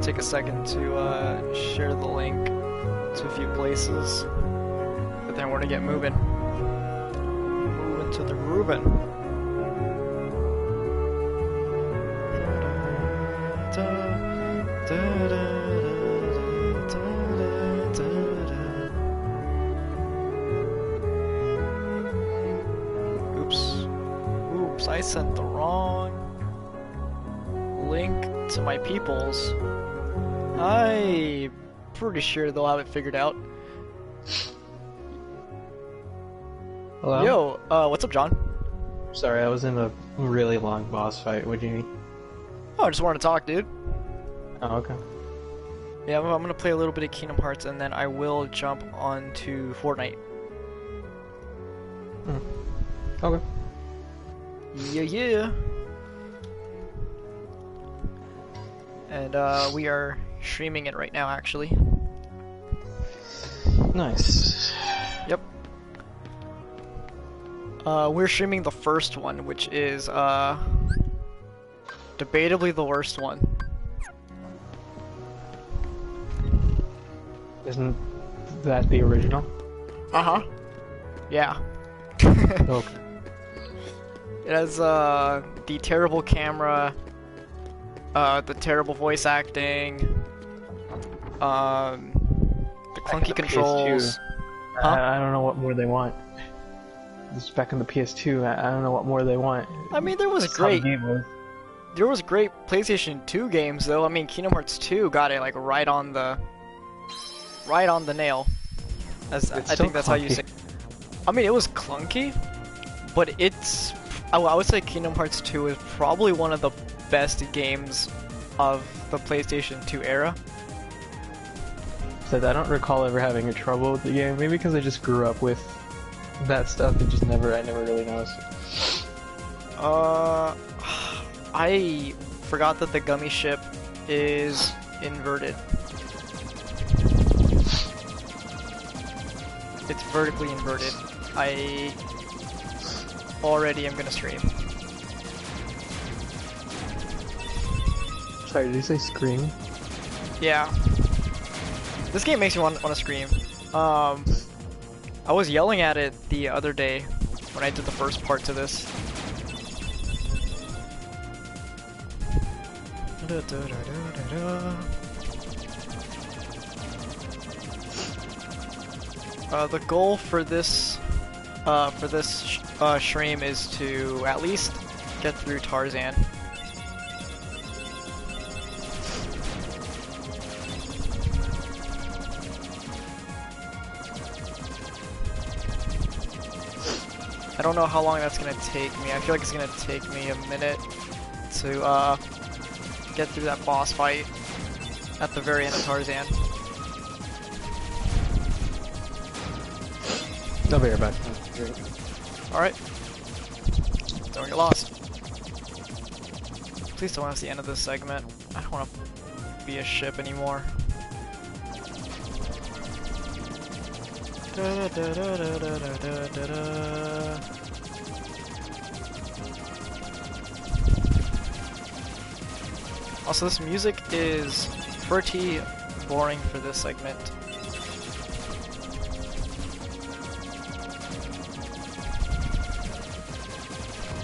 take a second to share the link to a few places, but then we're gonna get moving. Moving to the groovin'. Oops, I sent the wrong link to my peoples. I'm pretty sure they'll have it figured out. Hello? Yo, what's up, John? Sorry, I was in a really long boss fight. What do you need? Oh, I just wanted to talk, dude. Oh, okay. Yeah, I'm gonna play a little bit of Kingdom Hearts, and then I will jump onto Fortnite. Okay. Yeah. And we are streaming it right now, actually. Nice. Yep. We're streaming the first one, which is debatably the worst one. Isn't that the original? Uh-huh. Yeah. Okay. It has the terrible camera, the terrible voice acting, the clunky controls. Huh? I don't know what more they want. This is back in the PS2. I don't know what more they want. I mean, there was That's how the great. game was. There was great PlayStation 2 games, though. I mean, Kingdom Hearts 2 got it like right on the nail. As I think that's how you say. I mean, it was clunky, but it's. I would say Kingdom Hearts 2 is probably one of the best games of the PlayStation 2 era. So I don't recall ever having a trouble with the game. Maybe because I just grew up with that stuff. It just I never really noticed it. I forgot that the gummy ship is inverted. It's vertically inverted. I already am gonna stream. Sorry, did you say scream? Yeah. This game makes me want to scream. I was yelling at it the other day when I did the first part to this. The goal for this stream is to at least get through Tarzan. I don't know how long that's gonna take me. I feel like it's gonna take me a minute to get through that boss fight at the very end of Tarzan. Don't be back. Alright. Don't get lost. Please don't want to see the end of this segment. I don't want to be a ship anymore. Also, this music is pretty boring for this segment.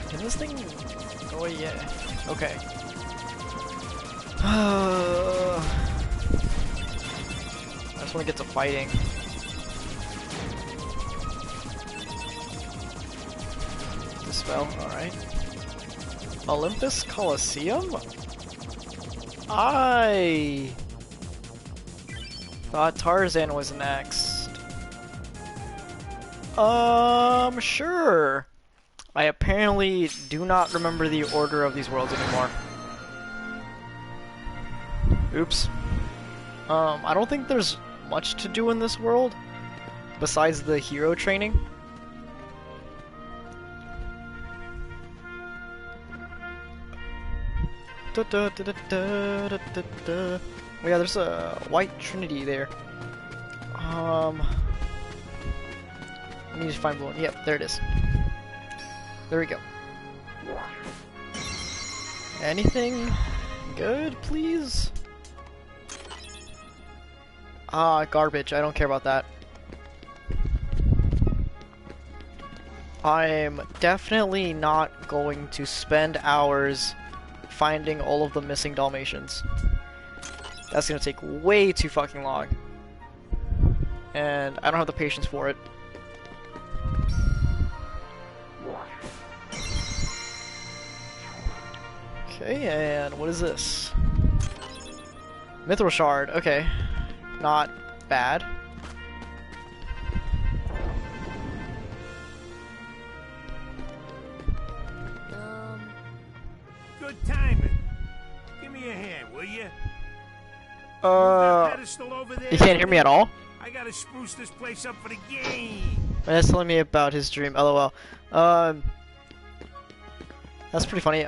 Can this thing go away? Yeah. Okay. I just want to get to fighting. Dispel, alright. Olympus Coliseum? I thought Tarzan was next. Sure. I apparently do not remember the order of these worlds anymore. Oops. I don't think there's much to do in this world besides the hero training. Oh yeah, there's a white trinity there. I need to find one. Yep, there it is. There we go. Anything good, please? Ah, garbage. I don't care about that. I'm definitely not going to spend hours finding all of the missing Dalmatians. That's gonna take way too fucking long. And I don't have the patience for it. Okay, and what is this? Mithril Shard, okay. Not bad. Good timing. Give me a hand, will you? That pedestal over there, you can't hear me at all? I gotta spruce this place up for the game. That's telling me about his dream, lol. That's pretty funny.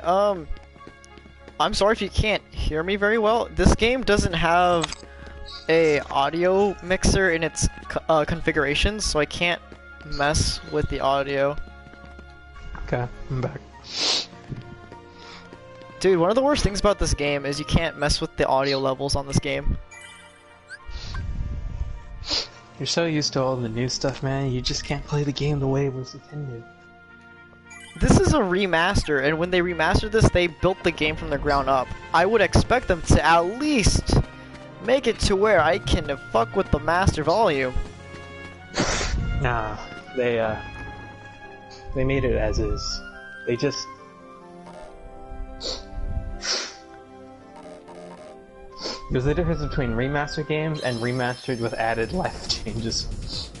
I'm sorry if you can't hear me very well. This game doesn't have a audio mixer in its configurations, so I can't mess with the audio. Okay, I'm back. Dude, one of the worst things about this game is you can't mess with the audio levels on this game. You're so used to all the new stuff, man, you just can't play the game the way it was intended. This is a remaster, and when they remastered this, they built the game from the ground up. I would expect them to at least make it to where I can fuck with the master volume. Nah, they made it as is. They just... There's a difference between remastered games and remastered with added life changes.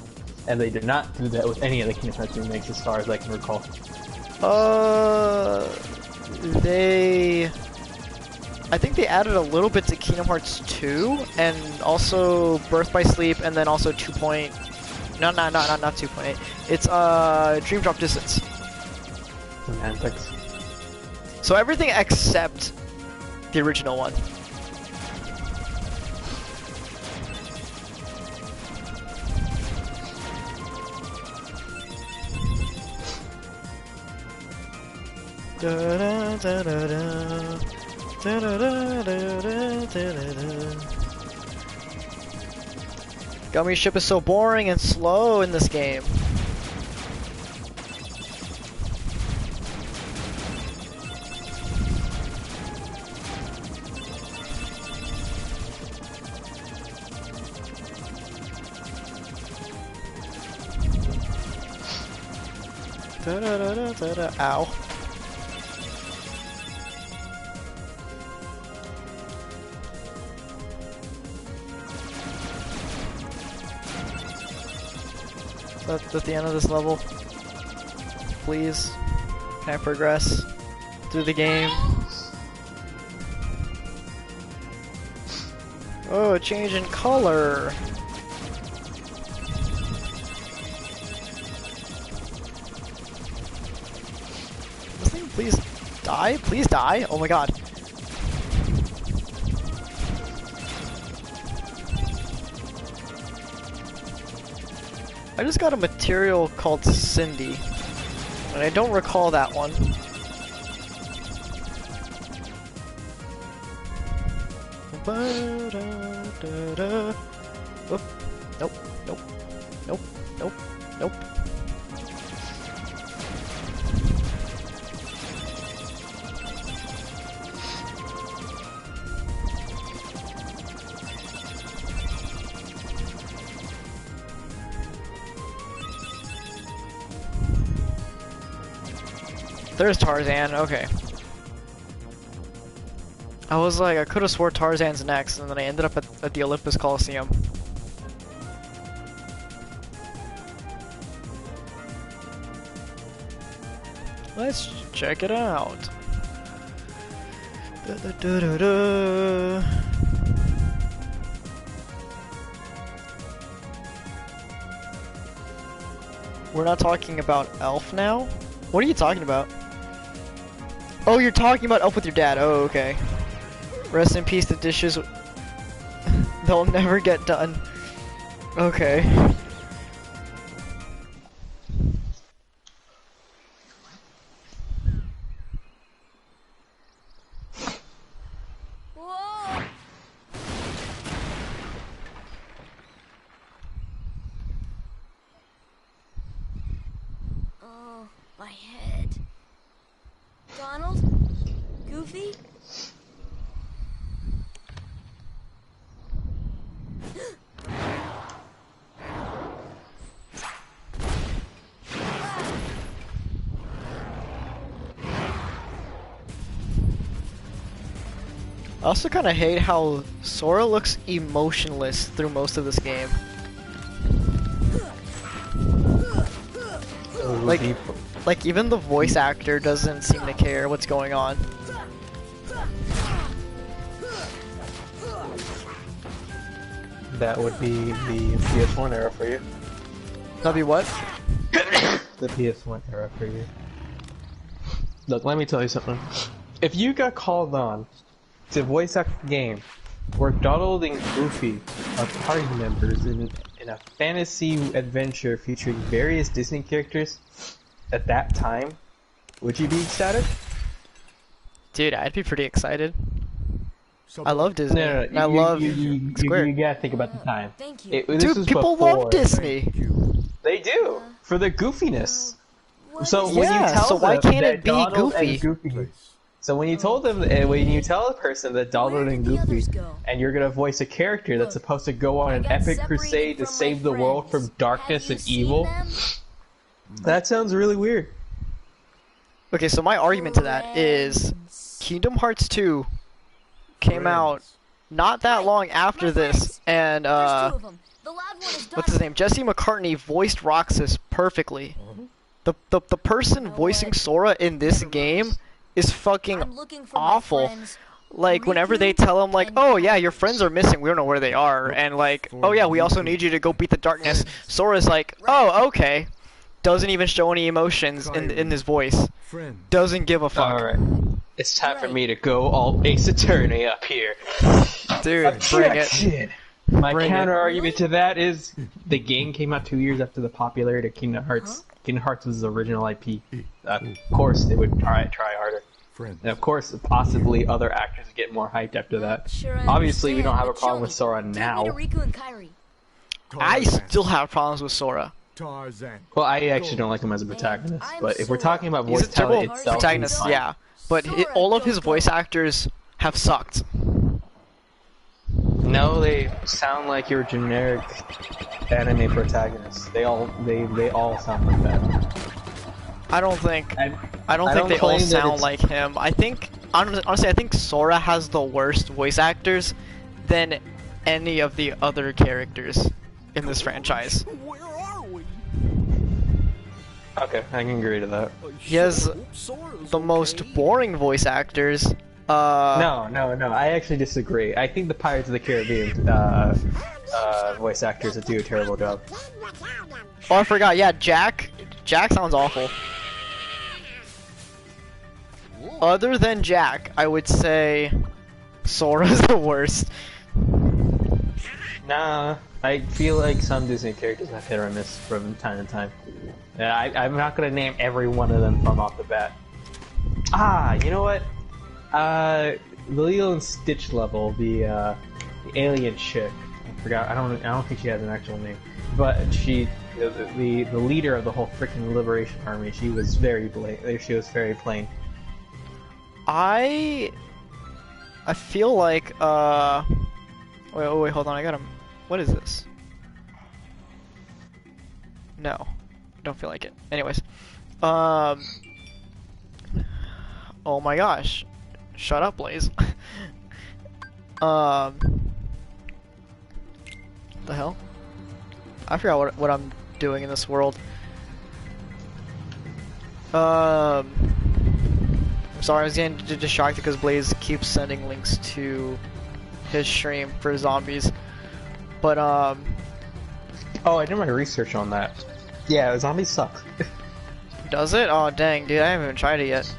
And they did not do that with any of the Kingdom Hearts remakes as far as I can recall. I think they added a little bit to Kingdom Hearts 2, and also Birth by Sleep, and then also 2. Not 2.8. It's Dream Drop Distance. Semantics. So everything except the original one. Gummy ship is so boring and slow in this game. Ow. That's at the end of this level. Please. Can I progress through the game? Oh, a change in color. This thing, please die? Please die? Oh my god. I just got a material called Cindy, and I don't recall that one. Oop. Nope, nope, nope, nope, nope. There's Tarzan, okay. I was like, I could have swore Tarzan's next, and then I ended up at the Olympus Coliseum. Let's check it out. We're not talking about Elf now? What are you talking about? Oh, you're talking about Elf with your dad. Oh, okay. Rest in peace, the dishes. They'll never get done. Okay. Whoa! my head. Donald? Goofy? I also kind of hate how Sora looks emotionless through most of this game. Like even the voice actor doesn't seem to care what's going on. That would be the PS1 era for you. That'd be what? The PS1 era for you. Look, let me tell you something. If you got called on to voice act a game where Donald and Goofy are party members in a fantasy adventure featuring various Disney characters at that time, would you be ecstatic? Dude, I'd be pretty excited. I love Disney. No, I love Square. You gotta think about the time. Thank you. Dude, people love Disney. They do for the goofiness. So when Yeah, you tell so why them can't that it be Donald and Goofy? So when you told them, when you tell a person that Donald and Goofy, and you're gonna voice a character that's supposed to go on an epic crusade to save the world from darkness and evil, that sounds really weird. Okay, so my argument to that is Kingdom Hearts 2 came out not that long after this, and what's his name? Jesse McCartney voiced Roxas perfectly. The person voicing Sora in this game is fucking awful. Like, whenever they tell him, like, oh yeah, your friends are missing, we don't know where they are, and like, oh yeah, we also need you to go beat the darkness, Sora's like, oh, okay. Doesn't even show any emotions in his voice. Doesn't give a fuck. Alright. It's time for me to go all Ace Attorney up here. Dude, bring it. Shit. My counter argument to that is the game came out 2 years after the popularity of Kingdom Hearts. Kingdom Hearts was the original IP. Of course, they would try harder. And of course, possibly other actors get more hyped after that. Obviously, we don't have a problem with Sora now. I still have problems with Sora. Well, I actually don't like him as a protagonist, but if we're talking about He's voice a terrible talent itself, protagonist, yeah. But all of his voice actors have sucked. No, they sound like your generic anime protagonists. They all sound like that. I don't think I think they all sound like him. I think honestly, I think Sora has the worst voice actors than any of the other characters in this franchise. Where are we? Okay, I can agree to that. He has the most boring voice actors. No, I actually disagree. I think the Pirates of the Caribbean voice actors do a terrible job. Oh, I forgot. Yeah, Jack sounds awful. Other than Jack, I would say Sora's the worst. Nah, I feel like some Disney characters have hit or miss from time to time. I'm not gonna name every one of them from off the bat. Ah, you know what? The Lilo and Stitch level, the alien chick. I forgot. I don't think she has an actual name, but she, the leader of the whole freaking Liberation Army. She was very plain. I feel like wait, hold on. I got him. What is this? No, don't feel like it. Anyways, oh my gosh. Shut up, Blaze. The hell? I forgot what I'm doing in this world. I'm sorry, I was getting distracted because Blaze keeps sending links to his stream for zombies. But oh, I did my research on that. Yeah, zombies suck. Does it? Oh dang, dude, I haven't even tried it yet.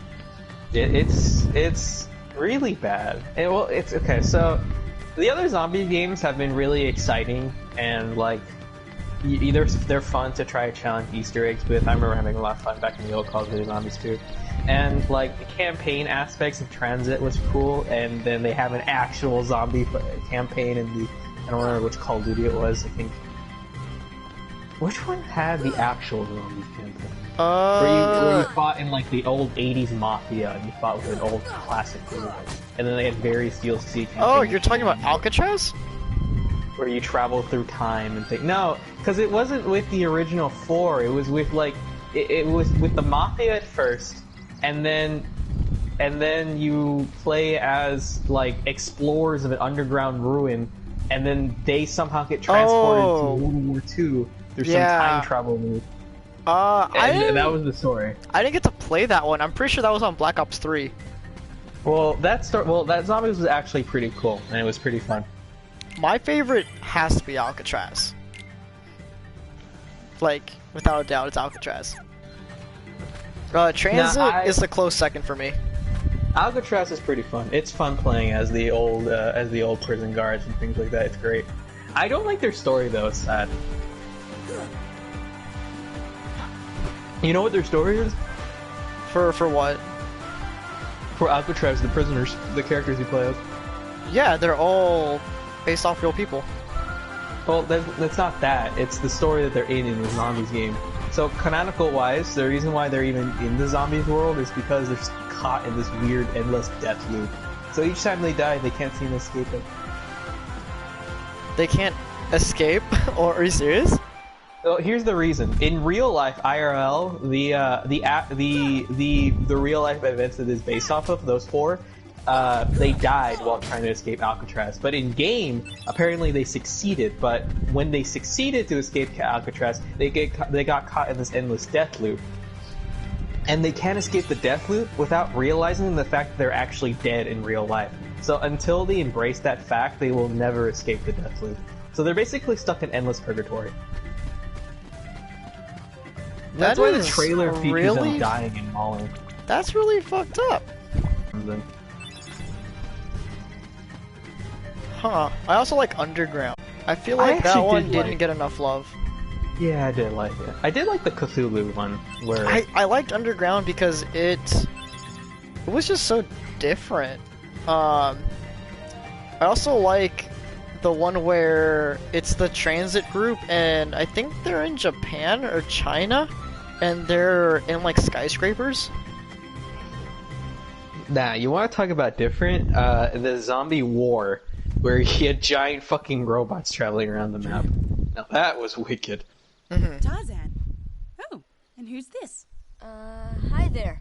It's really bad. It's okay. So the other zombie games have been really exciting and like either they're fun to try to challenge Easter eggs with. I remember having a lot of fun back in the old Call of Duty Zombies too. And like the campaign aspects of Transit was cool, and then they have an actual zombie campaign in the, I don't remember which Call of Duty it was. I think Which one had the actual zombies campaign? Where you fought in like the old 80s Mafia and you fought with an old classic group. And then they had various DLC campaigns. Oh, you're talking about Alcatraz? Where you travel through time and things. No, because it wasn't with the original 4, it was with like... It was with the Mafia at first, and then you play as like explorers of an underground ruin, and then they somehow get transported to World War II through some time travel move. And that was the story. I didn't get to play that one. I'm pretty sure that was on Black Ops 3. Well, that Zombies was actually pretty cool, and it was pretty fun. My favorite has to be Alcatraz. Like, without a doubt, it's Alcatraz. Transit is the close second for me. Alcatraz is pretty fun. It's fun playing as the old prison guards and things like that. It's great. I don't like their story though. It's sad. You know what their story is? For what? For Alcatraz, the prisoners, the characters you play as. Yeah, they're all based off real people. Well, that's not that. It's the story that they're in the Zombies game. So, canonical-wise, the reason why they're even in the Zombies world is because they're caught in this weird, endless death loop. So each time they die, they can't seem to escape it. They can't escape? Or are you serious? Well, here's the reason. In real life, IRL, the real life events that is based off of, those 4, they died while trying to escape Alcatraz. But in game, apparently they succeeded. But when they succeeded to escape Alcatraz, they got caught in this endless death loop. And they can't escape the death loop without realizing the fact that they're actually dead in real life. So until they embrace that fact, they will never escape the death loop. So they're basically stuck in endless purgatory. That's why the trailer features them dying and mauling. That's really fucked up. Huh. I also like Underground. I feel like that one didn't get enough love. Yeah, I did like it. I did like the Cthulhu one, where... I liked Underground because it was just so different. I also like the one where it's the transit group, and I think they're in Japan or China, and they're in like skyscrapers. Nah, you want to talk about different? The Zombie War, where you had giant fucking robots traveling around the map. Now that was wicked. Tarzan. Oh, and who's this? Hi there.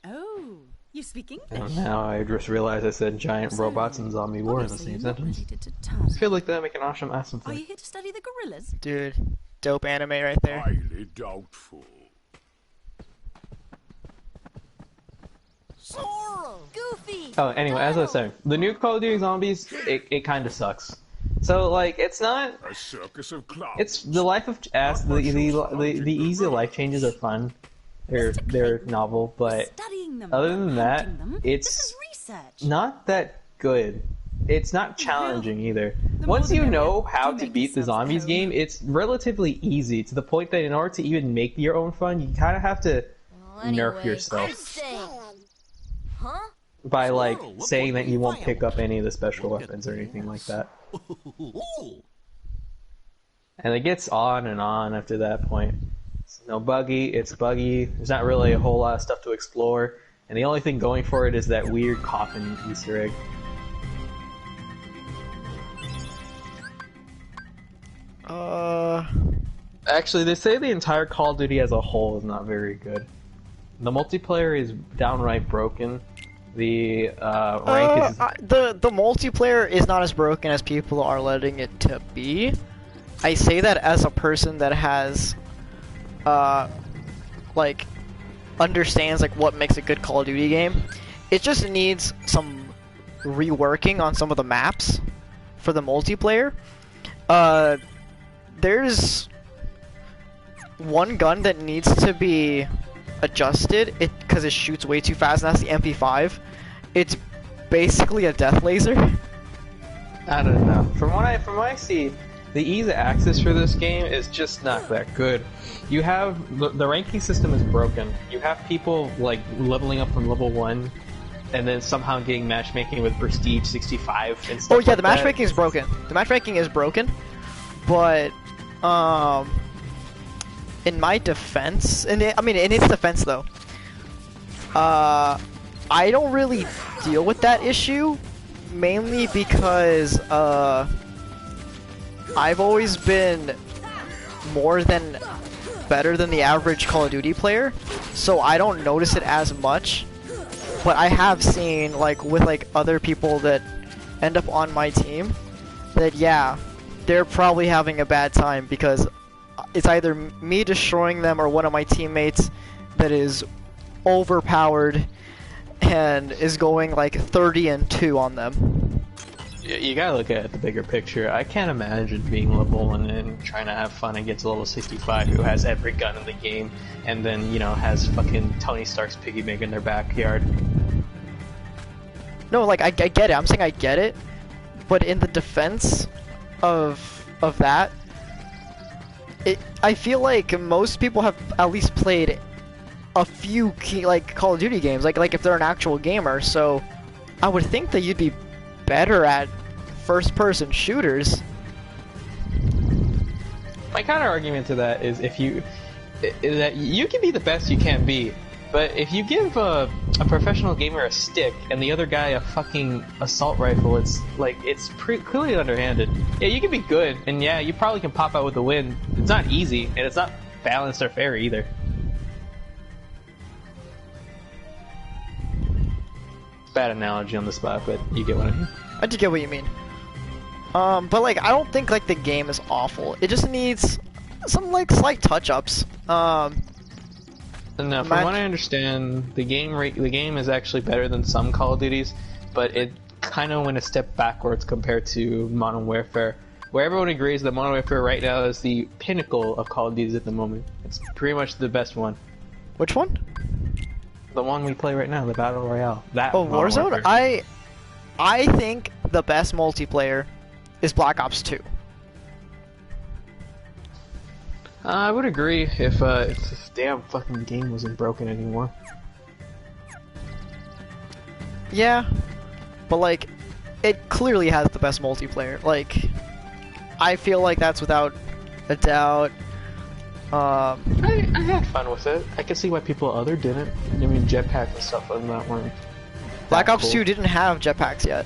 Oh, you speak English? And now I just realized I said giant robots and Zombie War in the same sentence. I feel like that make an awesome thing. Are you here to study the gorillas? Dude, dope anime right there. Highly doubtful. Goofy! Oh, anyway, as I was saying, the new Call of Duty Zombies, it kind of sucks. So, like, it's not... A circus of clowns. It's the life of Ass. The easy life changes are fun. They're novel, but other than that, it's not that good. It's not challenging either. Once you know how to beat the Zombies game, it's relatively easy, to the point that in order to even make your own fun, you kind of have to nerf yourself. Huh? By, like, saying that you won't pick up any of the special weapons or anything like that. And it gets on and on after that point. It's it's buggy, there's not really a whole lot of stuff to explore, and the only thing going for it is that weird coffin Easter egg. Actually, they say the entire Call of Duty as a whole is not very good. The multiplayer is downright broken. The rank is... the multiplayer is not as broken as people are letting it to be. I say that as a person that has, like, understands like what makes a good Call of Duty game. It just needs some reworking on some of the maps for the multiplayer. There's one gun that needs to be adjusted because it shoots way too fast, and that's the MP5. It's basically a death laser. I don't know. From what I see, the ease of access for this game is just not that good. You have the ranking system is broken. You have people like leveling up from level 1 and then somehow getting matchmaking with Prestige 65 and stuff. Oh yeah, the matchmaking is broken. The matchmaking is broken, but in my defense, in its defense though, I don't really deal with that issue, mainly because I've always been better than the average Call of Duty player, so I don't notice it as much. But I have seen, like, with like other people that end up on my team, that yeah, they're probably having a bad time because it's either me destroying them or one of my teammates that is overpowered and is going like 30-2 on them. You gotta look at the bigger picture. I can't imagine being level 1 and trying to have fun against a level 65 who has every gun in the game and then, you know, has fucking Tony Stark's piggy bank in their backyard. No, like, I get it. I'm saying I get it. But in the defense of that, I feel like most people have at least played a few like Call of Duty games, like if they're an actual gamer. So I would think that you'd be better at first-person shooters. My counter argument to that is that you can be the best you can be, but if you give a professional gamer a stick and the other guy a fucking assault rifle, it's clearly underhanded. Yeah, you can be good, and yeah, you probably can pop out with the win. It's not easy, and it's not balanced or fair either. Bad analogy on the spot, but you get what I mean. I do get what you mean. But like, I don't think like the game is awful. It just needs some like slight touch-ups. No, from what I understand, the game is actually better than some Call of Duties, but it kind of went a step backwards compared to Modern Warfare, where everyone agrees that Modern Warfare right now is the pinnacle of Call of Duties at the moment. It's pretty much the best one. Which one? The one we play right now, the Battle Royale. Oh, Warzone? I think the best multiplayer is Black Ops 2. I would agree if this damn fucking game wasn't broken anymore. Yeah, but like, it clearly has the best multiplayer. Like, I feel like that's without a doubt. I had fun with it. I can see why people other didn't. I mean, jetpacks and stuff on that weren't. Black Ops 2 didn't have jetpacks yet.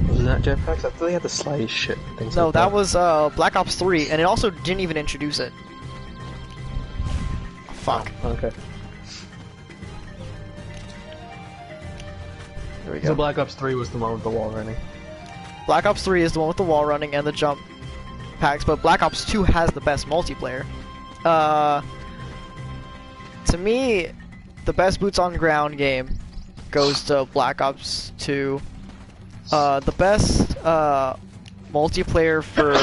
Was it not jetpacks? I thought they had the slidey shit. Things No, like that was Black Ops 3, and it also didn't even introduce it. Fuck. Oh, okay. There we go. So Black Ops 3 was the one with the wall running. Black Ops 3 is the one with the wall running and the jump packs, but Black Ops 2 has the best multiplayer. To me, the best boots on ground game goes to Black Ops 2. The best multiplayer for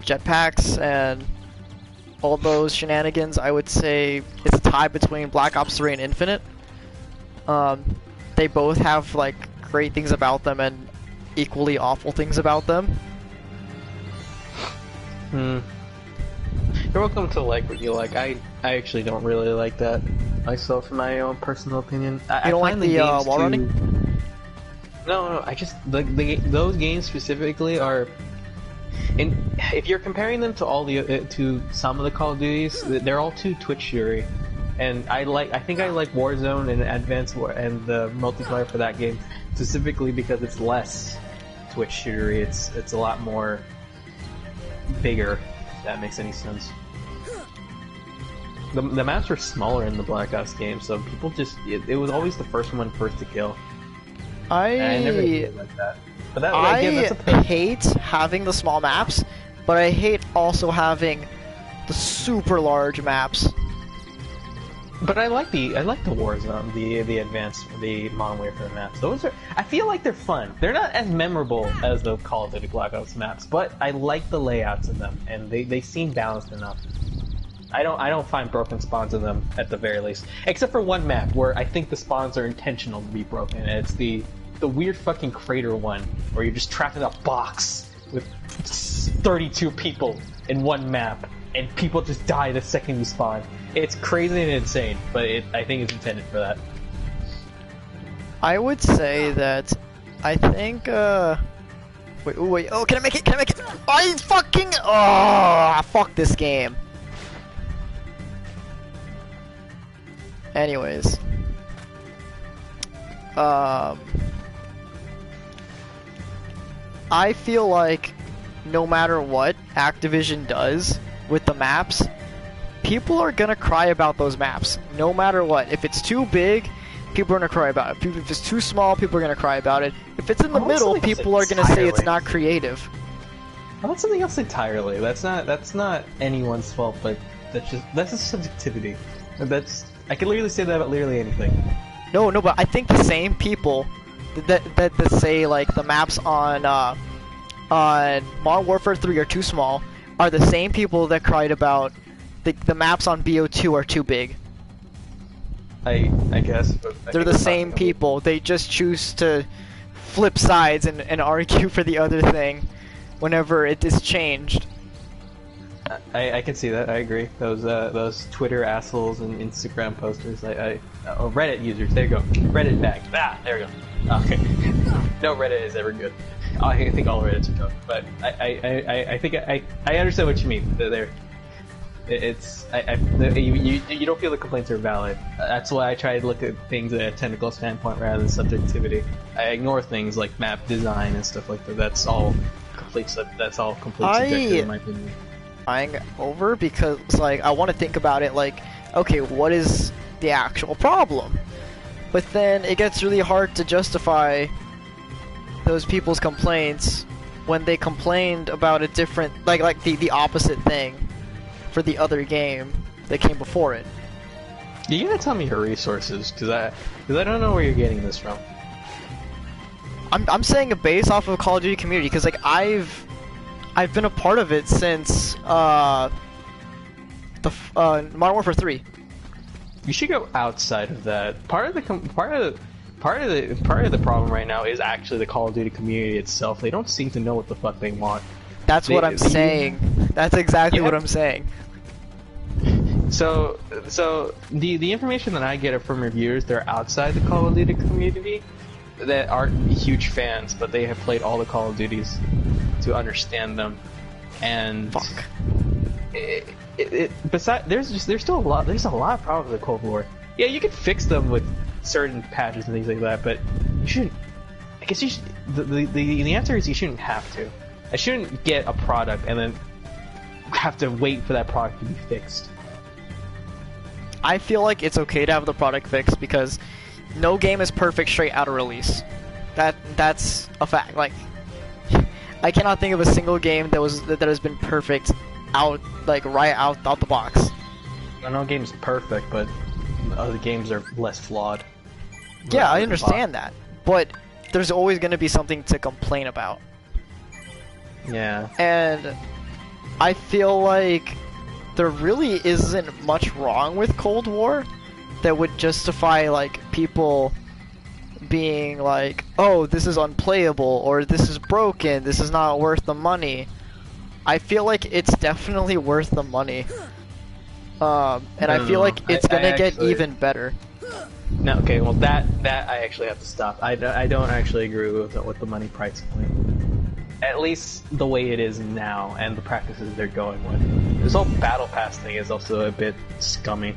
jetpacks and all those shenanigans, I would say it's a tie between Black Ops 3 and Infinite. They both have like great things about them and equally awful things about them. You're welcome to like what you like. I actually don't really like that myself, in my own personal opinion. You don't like the wall running? No, I just those games specifically are. And if you're comparing them to all the to some of the Call of Duties, they're all too Twitch shootery. And I think I like Warzone and Advanced War and the multiplayer for that game specifically because it's less Twitch shootery. It's a lot more bigger. If that makes any sense. The maps were smaller in the Black Ops game, so people just it was always the first to kill. I never really liked that. But that's a hate having the small maps, but I hate also having the super large maps. But I like the Warzone, the Modern Warfare maps. Those are, I feel like they're fun. They're not as memorable as the Call of Duty Black Ops maps, but I like the layouts in them, and they seem balanced enough. I don't find broken spawns in them at the very least, except for one map where I think the spawns are intentional to be broken. And it's the weird fucking crater one where you're just trapped in a box with 32 people in one map, and people just die the second you spawn. It's crazy and insane, but I think it's intended for that. I would say that I think Wait, ooh, wait. Oh, can I make it? Can I make it? I fucking. Oh, fuck this game. Anyways. I feel like no matter what Activision does with the maps, people are gonna cry about those maps. No matter what. If it's too big, people are gonna cry about it. If it's too small, people are gonna cry about it. If it's in the middle, people are gonna say it's not creative. Well, that's something else entirely. That's not anyone's fault, but that's just subjectivity. I can literally say that about literally anything. No, but I think the same people that say like the maps on Modern Warfare 3 are too small are the same people that cried about the maps on BO2 are too big. I guess. But they're the same people. They just choose to flip sides and argue for the other thing whenever it is changed. I can see that. I agree. Those Twitter assholes and Instagram posters. Reddit users. There you go. Reddit bags. There we go. Okay. No Reddit is ever good. I think all Reddits are tough, but I think I understand what you mean. You don't feel the complaints are valid. That's why I try to look at things at a technical standpoint rather than subjectivity. I ignore things like map design and stuff like that. That's all complete subjective in my opinion. Over because like I want to think about it like, okay, what is the actual problem? But then it gets really hard to justify those people's complaints when they complained about a different like the opposite thing for the other game that came before it. You gotta tell me your resources, because I don't know where you're getting this from. I'm saying it based off of Call of Duty community because like I've been a part of it since the Modern Warfare 3. You should go outside of that. Part of the problem right now is actually the Call of Duty community itself. They don't seem to know what the fuck they want. That's what I'm saying. That's exactly what I'm saying. So the information that I get from reviewers that are outside the Call of Duty community that aren't huge fans, but they have played all the Call of Duties to understand them. And fuck. Besides, there's still a lot of problems with Cold War. Yeah, you can fix them with certain patches and things like that, but you shouldn't. I guess you should. The answer is you shouldn't have to. I shouldn't get a product and then have to wait for that product to be fixed. I feel like it's okay to have the product fixed because no game is perfect straight out of release. That's a fact. Like, I cannot think of a single game that has been perfect right out the box. No game's perfect, but other games are less flawed. Yeah, I understand that, but there's always going to be something to complain about. Yeah. And I feel like there really isn't much wrong with Cold War that would justify like people being like, oh, this is unplayable, or this is broken, this is not worth the money. I feel like it's definitely worth the money. And I feel like it's gonna get even better. No, okay, well that I actually have to stop. I don't actually agree with the money price point. At least the way it is now and the practices they're going with. This whole battle pass thing is also a bit scummy.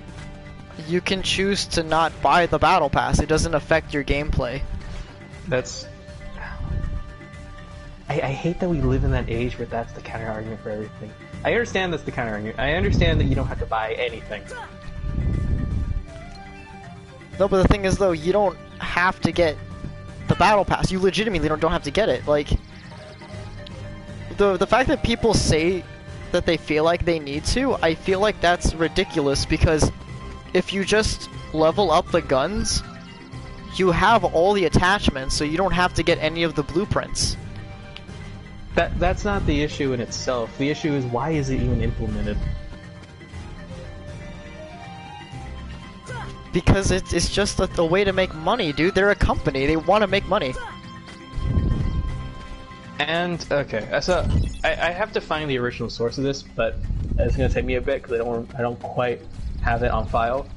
You can choose to not buy the battle pass. It doesn't affect your gameplay. That's... I hate that we live in that age where that's the counter argument for everything. I understand that's the counter argument. I understand that you don't have to buy anything. No, but the thing is though, you don't have to get the battle pass. You legitimately don't have to get it. Like, the fact that people say that they feel like they need to, I feel like that's ridiculous because if you just level up the guns, you have all the attachments, so you don't have to get any of the blueprints. That's not the issue in itself. The issue is why is it even implemented? Because it's just a way to make money, dude. They're a company. They want to make money. And, okay, so I have to find the original source of this, but it's going to take me a bit because I don't quite have it on file.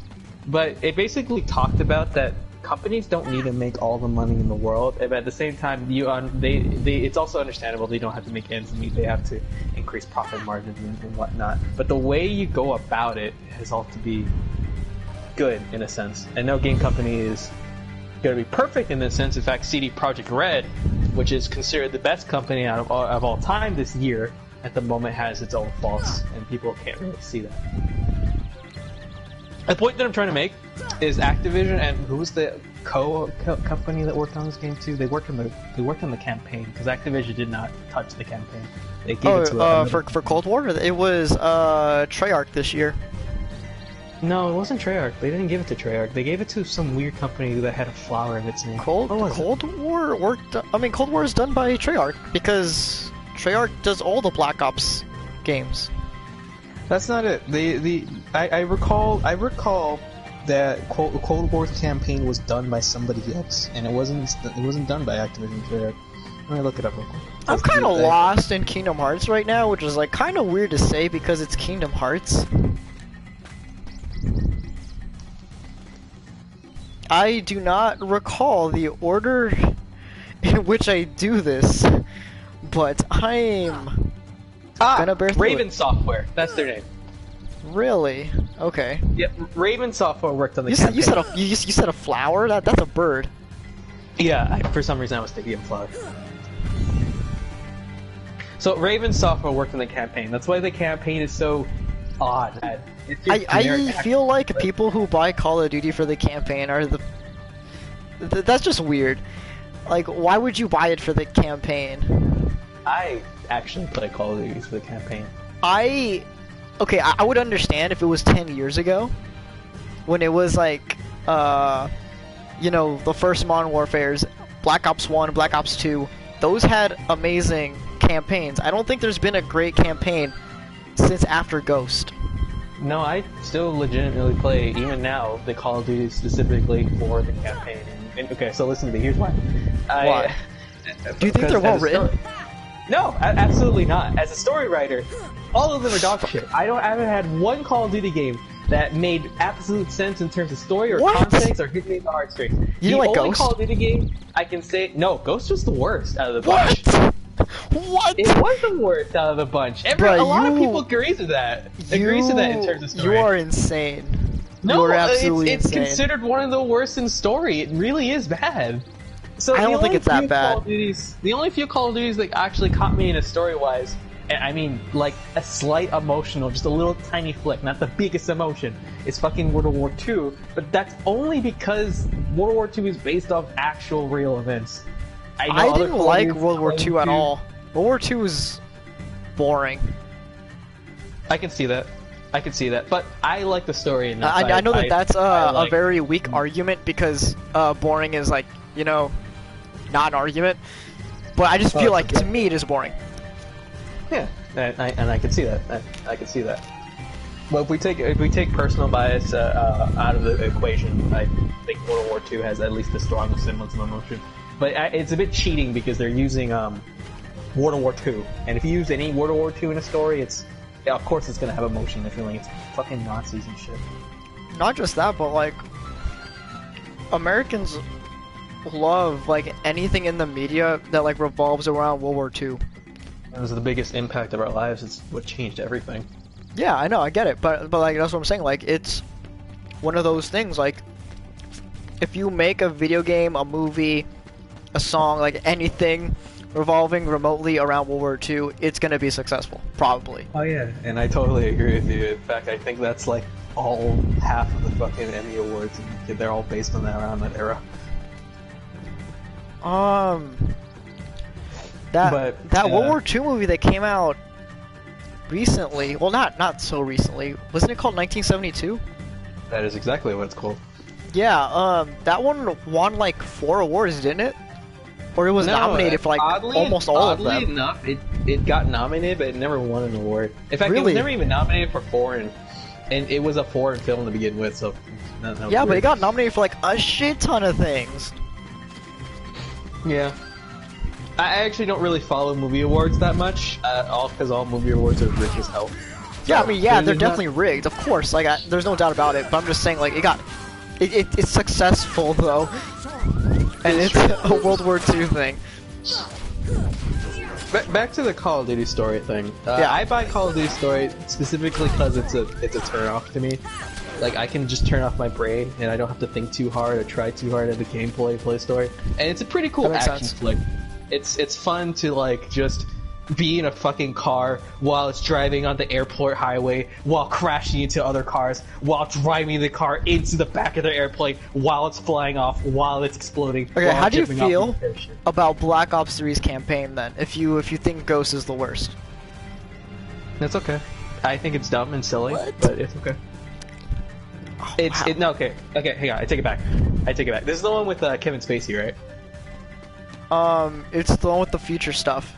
But it basically talked about that companies don't need to make all the money in the world, but at the same time, it's also understandable they don't have to make ends meet. They have to increase profit margins and whatnot. But the way you go about it has all to be good in a sense. And no game company is going to be perfect in this sense. In fact, CD Projekt Red, which is considered the best company out of all time this year, at the moment has its own faults, and people can't really see that. The point that I'm trying to make is Activision, and who was the company that worked on this game too? They worked on the campaign, because Activision did not touch the campaign. They gave it to for Cold War, it was Treyarch this year. No, it wasn't Treyarch. They didn't give it to Treyarch. They gave it to some weird company that had a flower in its name. Cold War worked. I mean, Cold War is done by Treyarch because Treyarch does all the Black Ops games. That's not it. I recall that Cold War's campaign was done by somebody else, and it wasn't done by Activision Treyarch. Let me look it up real quick. I'm kind of lost in Kingdom Hearts right now, which is like kind of weird to say because it's Kingdom Hearts. I do not recall the order in which I do this, but I'm gonna bear through Raven it. Software. That's their name. Really? Okay. Yeah, Raven Software worked on the You campaign. you said a flower? That's a bird. Yeah, for some reason I was thinking of flower. So Raven Software worked on the campaign. That's why the campaign is so odd. I feel like people who buy Call of Duty for the campaign are that's just weird. Like, why would you buy it for the campaign? I actually play Call of Duty for the campaign. I would understand if it was 10 years ago, when it was like, you know, the first Modern Warfares, Black Ops 1, Black Ops 2, those had amazing campaigns. I don't think there's been a great campaign since after Ghost. No, I still legitimately play, even now, the Call of Duty specifically for the campaign. And okay, so listen to me, here's why. Why? Do you think they're well written? No, absolutely not. As a story writer, all of them are dog shit. I haven't had one Call of Duty game that made absolute sense in terms of story or context or hit me in the heartstrings. You like Ghost? The only Call of Duty game I can say, no, Ghost was the worst out of the bunch. What? It was the worst out of the bunch. A lot of people agree to that. Agrees to that in terms of story. You are insane. No, you are absolutely it's insane. considered one of the worst in story. It really is bad. So I don't think it's that bad. The only few Call of Duties that actually caught me in a story-wise, and I mean, like, a slight emotional, just a little tiny flick, not the biggest emotion, is fucking World War II, but that's only because World War II is based off actual real events. I didn't like World War II at all. World War II was boring. I can see that. But I like the story enough. I know that's a very weak argument because boring is like, you know, not an argument. But I just feel like, to me, it is boring. Yeah, and I can see that. I can see that. Well, if we take personal bias out of the equation, I think World War II has at least the strongest semblance of emotion. But it's a bit cheating because they're using World War II, and if you use any World War II in a story, of course it's gonna have emotion. They're feeling it's fucking Nazis and shit. Not just that, but like Americans love like anything in the media that like revolves around World War II. It was the biggest impact of our lives. It's what changed everything. Yeah, I know, I get it, but like that's what I'm saying. Like it's one of those things. Like if you make a video game, a movie, a song, like anything revolving remotely around World War II, it's gonna be successful, probably. Oh yeah, and I totally agree with you. In fact, I think that's like all half of the fucking Emmy awards, and they're all based on that around that era. That World War II movie that came out recently, well, not so recently, wasn't it called 1972? That is exactly what it's called. Yeah, that one won like 4 awards, didn't it? Or it was nominated for like almost all of them. Oddly enough, it got nominated, but it never won an award. In fact, Really? it was never even nominated for foreign, and it was a foreign film to begin with. So Yeah, but it got nominated for like a shit ton of things. Yeah. I actually don't really follow movie awards that much, because all movie awards are rigged as hell. Yeah, I mean, yeah, they're there's definitely rigged, of course. Like, there's no doubt about it. But I'm just saying, like, it got It's successful though, and it's a World War II thing. Back to the Call of Duty story thing. Yeah. I buy Call of Duty story specifically because it's a turn-off to me. Like, I can just turn off my brain, and I don't have to think too hard or try too hard at the gameplay play story. And it's a pretty cool action flick. It's fun to, like, just be in a fucking car while it's driving on the airport highway, while crashing into other cars, while driving the car into the back of the airplane, while it's flying off, while it's exploding. Okay, how do you feel about Black Ops 3's campaign then? If you think Ghost is the worst, that's okay. I think it's dumb and silly, but it's okay. No, okay, hang on. I take it back. This is the one with Kevin Spacey, right? It's the one with the future stuff.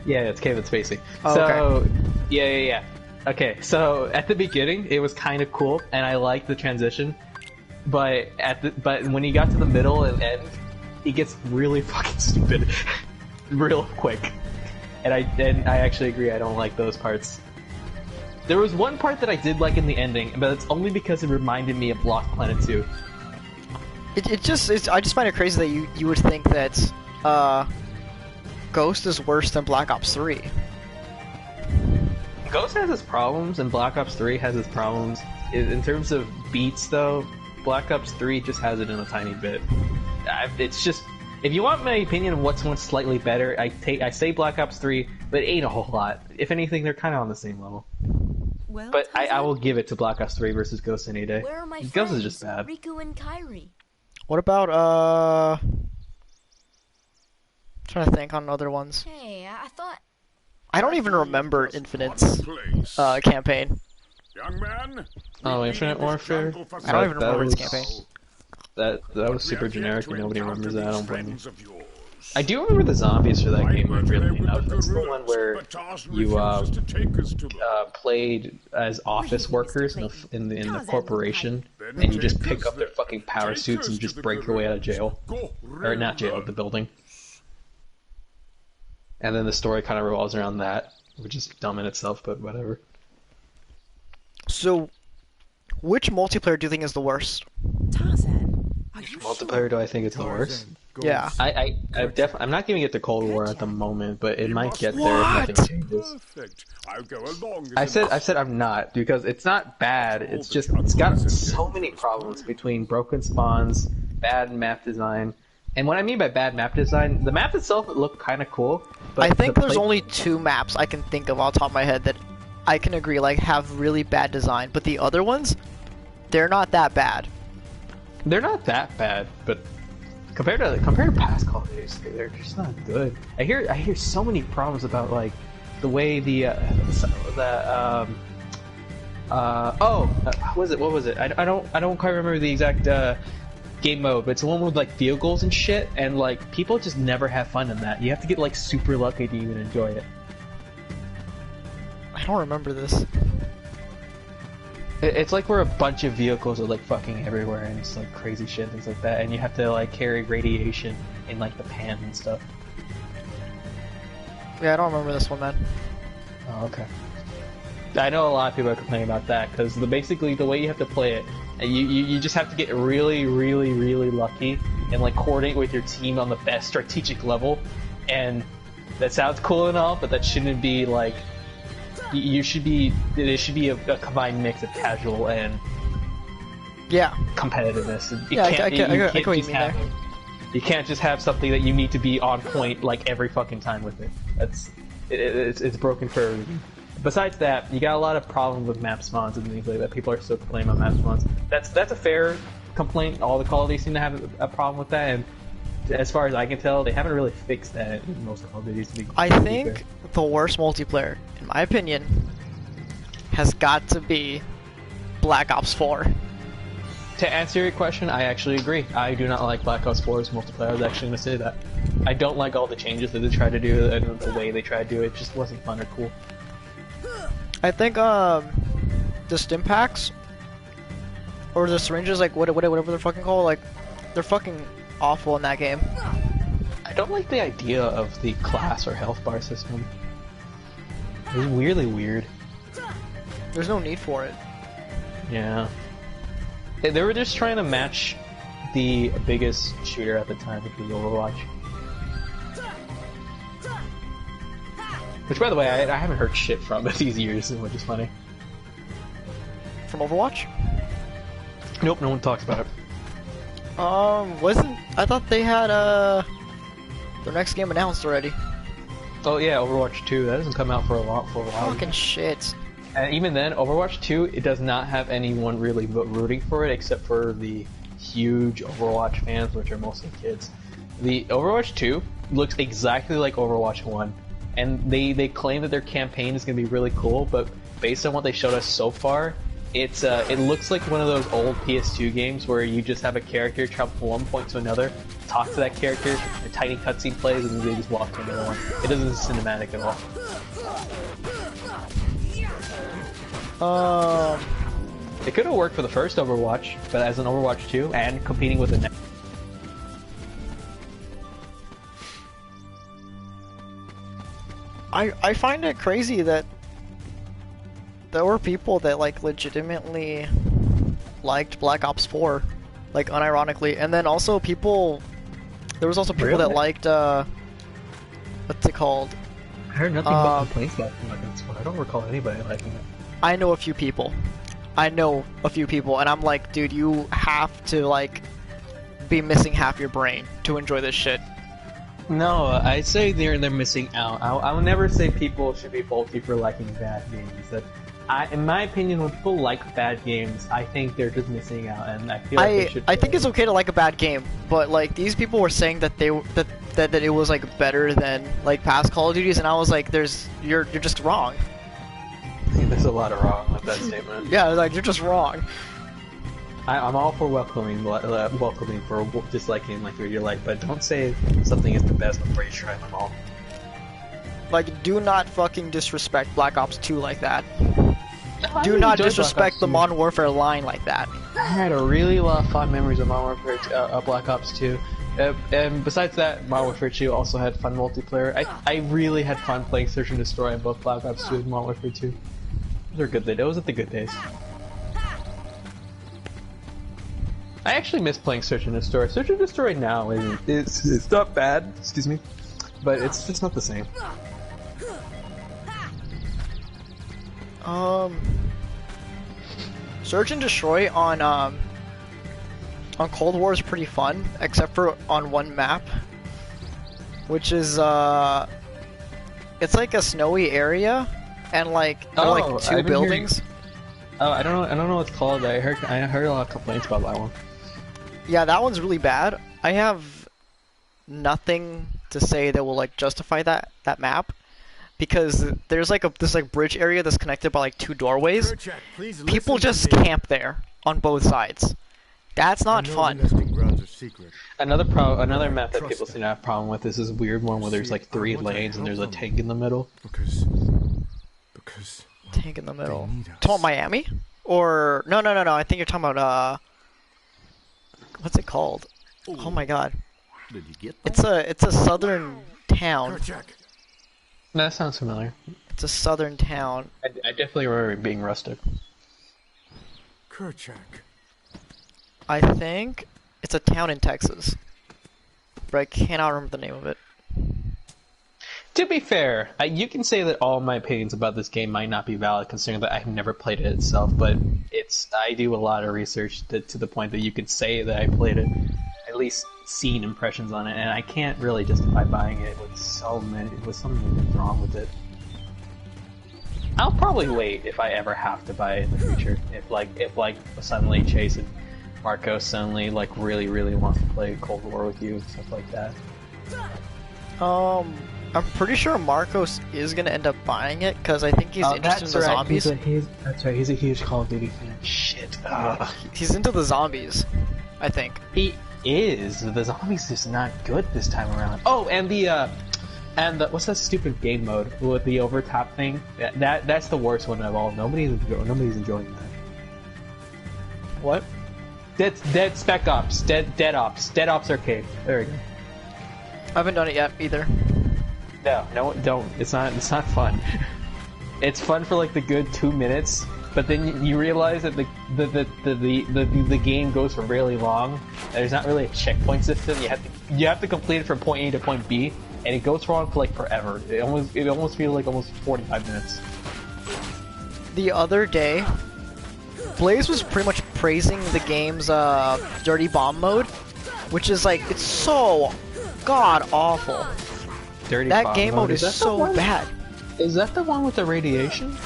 Yeah, it's Kevin Spacey. Oh, so, okay. Yeah. Okay, so at the beginning, it was kind of cool, and I liked the transition. But when he got to the middle and end, he gets really fucking stupid, real quick. And I actually agree. I don't like those parts. There was one part that I did like in the ending, but it's only because it reminded me of Lost Planet 2. I just find it crazy that you would think that Ghost is worse than Black Ops 3. Ghost has its problems, and Black Ops 3 has its problems. In terms of beats, though, Black Ops 3 just has it in a tiny bit. It's just, if you want my opinion of what's slightly better, I say Black Ops 3, but it ain't a whole lot. If anything, they're kind of on the same level. Well, But I will give it to Black Ops 3 versus Ghost any day. Where are my Ghost friends, is just bad. Riku and Kairi? What about trying to think on other ones. Hey, I thought... I don't even remember Infinite's campaign. Young man. Oh, Infinite Warfare? I don't even remember its campaign. That was super generic and nobody remembers that. I don't blame you. I do remember the zombies for that game, weirdly enough. That's the one where you played as office workers in the corporation, and you just pick up their fucking power suits and just break your way out of jail. Or not jail, the building. And then the story kind of revolves around that, which is dumb in itself, but whatever. So, which multiplayer do you think is the worst? Tarzan, are you Multiplayer, do I think it's the worst? Yeah. I'm not giving it to Cold War at the moment, but it might get there if nothing changes. I'll go along. I said I'm not, because it's not bad, it's just, it's got so many problems between broken spawns, bad map design, and what I mean by bad map design, the map itself looked kind of cool, but I think there's only 2 maps I can think of off the top of my head that I can agree, like, have really bad design, but the other ones, they're not that bad. They're not that bad, but compared to past Call of Duty, they're just not good. I hear so many problems about, like, the way what was it? I don't quite remember the exact game mode, but it's the one with like vehicles and shit, and like people just never have fun in that. You have to get like super lucky to even enjoy it. I don't remember this. It's like where a bunch of vehicles are like fucking everywhere, and it's like crazy shit, things like that, and you have to like carry radiation in like the pan and stuff. Yeah, I don't remember this one, man. Oh, okay. I know a lot of people are complaining about that, because basically the way you have to play it, you just have to get really, really, really lucky and like coordinate with your team on the best strategic level, and that sounds cool and all, but that shouldn't be like, it should be a combined mix of casual and competitiveness. I get what you mean there. You can't just have something that you need to be on point like every fucking time with it. It's broken for everything. Besides that, you got a lot of problems with map spawns and things like that. People are still complaining about map spawns. That's a fair complaint. All the Call of Duty seem to have a problem with that, and as far as I can tell, they haven't really fixed that in most Call of Duty. I think the worst multiplayer, in my opinion, has got to be Black Ops 4. To answer your question, I actually agree. I do not like Black Ops 4's multiplayer. I was actually going to say that. I don't like all the changes that they try to do and the way they try to do it. It just wasn't fun or cool. I think the stim packs or the syringes, like whatever they're fucking called, like they're fucking awful in that game. I don't like the idea of the class or health bar system. It's weirdly weird. There's no need for it. Yeah. They were just trying to match the biggest shooter at the time, which was Overwatch. Which, by the way, I haven't heard shit from these years, which is funny. From Overwatch? Nope, no one talks about it. I thought they had, their next game announced already. Oh yeah, Overwatch 2, that doesn't come out for a while. Fucking shit. And even then, Overwatch 2, it does not have anyone really rooting for it except for the huge Overwatch fans, which are mostly kids. The Overwatch 2 looks exactly like Overwatch 1, and they claim that their campaign is going to be really cool, but based on what they showed us so far, it looks like one of those old PS2 games where you just have a character travel from one point to another, talk to that character, a tiny cutscene plays, and then they just walk to another one. It isn't cinematic at all. It could have worked for the first Overwatch, but as an Overwatch 2 and competing with the next. I find it crazy that there were people that like legitimately liked Black Ops 4, like unironically, and then also there was also people that liked what's it called? I heard nothing but complaints about Black Ops 4. I don't recall anybody liking it. I know a few people, and I'm like, dude, you have to like be missing half your brain to enjoy this shit. No, I say they're missing out. I will never say people should be faulty for liking bad games. In my opinion, when people like bad games, I think they're just missing out, and I feel like they should. I think it's okay to like a bad game, but like these people were saying that that it was like better than like past Call of Duties, and I was like, you're just wrong. There's a lot of wrong with that statement. Yeah, like you're just wrong. I'm all for welcoming for disliking like what you like, but don't say something is the best before you try them all. Like, do not fucking disrespect Black Ops 2 like that. Do really not disrespect the Modern Warfare line like that. I had a really lot of fond memories of Modern Warfare Black Ops 2. And besides that, Modern Warfare 2 also had fun multiplayer. I really had fun playing Search and Destroy in both Black Ops 2 and Modern Warfare 2. Those are good days. Those are the good days. I actually miss playing Search and Destroy. Search and Destroy now it's not bad, excuse me, but it's not the same. Search and Destroy on Cold War is pretty fun, except for on one map, which is it's like a snowy area, and like there are like two buildings. I don't know what it's called. I heard a lot of complaints about that one. Yeah, that one's really bad. I have nothing to say that will like justify that map, because there's like this like bridge area that's connected by like two doorways. People just camp there on both sides. That's not fun. Another map that people seem to have a problem with is this weird one where there's like 3 lanes and there's a tank in the middle. Because tank in the middle. Talking about Miami? Or no. I think you're talking about what's it called? Oh my god. Did you get that? It's a southern town. That sounds familiar. It's a southern town. I definitely remember it being rustic. Kerchak. I think it's a town in Texas, but I cannot remember the name of it. To be fair, you can say that all my opinions about this game might not be valid, considering that I've never played it itself, but I do a lot of research to the point that you could say that I played it, at least seen impressions on it, and I can't really justify buying it with something wrong with it. I'll probably wait if I ever have to buy it in the future. If suddenly Chase and Marco suddenly like really wants to play Cold War with you and stuff like that. I'm pretty sure Marcos is gonna end up buying it because I think he's interested in the zombies. That's right. He's a huge Call of Duty fan. Shit. He's into the zombies, I think. He is. The zombies is not good this time around. Oh, and the what's that stupid game mode with the overtop thing? That's the worst one of all. Nobody's enjoying that. What? Dead Spec Ops. Dead Ops Arcade. There we go. I haven't done it yet either. No, don't. It's not fun. It's fun for like the good 2 minutes, but then you realize that the game goes for really long. There's not really a checkpoint system. You have to complete it from point A to point B, and it goes on for like forever. It almost feels like almost 45 minutes. The other day, Blaze was pretty much praising the game's Dirty Bomb mode, which is like, it's so god awful. That game mode is so bad. Is that the one with the radiation?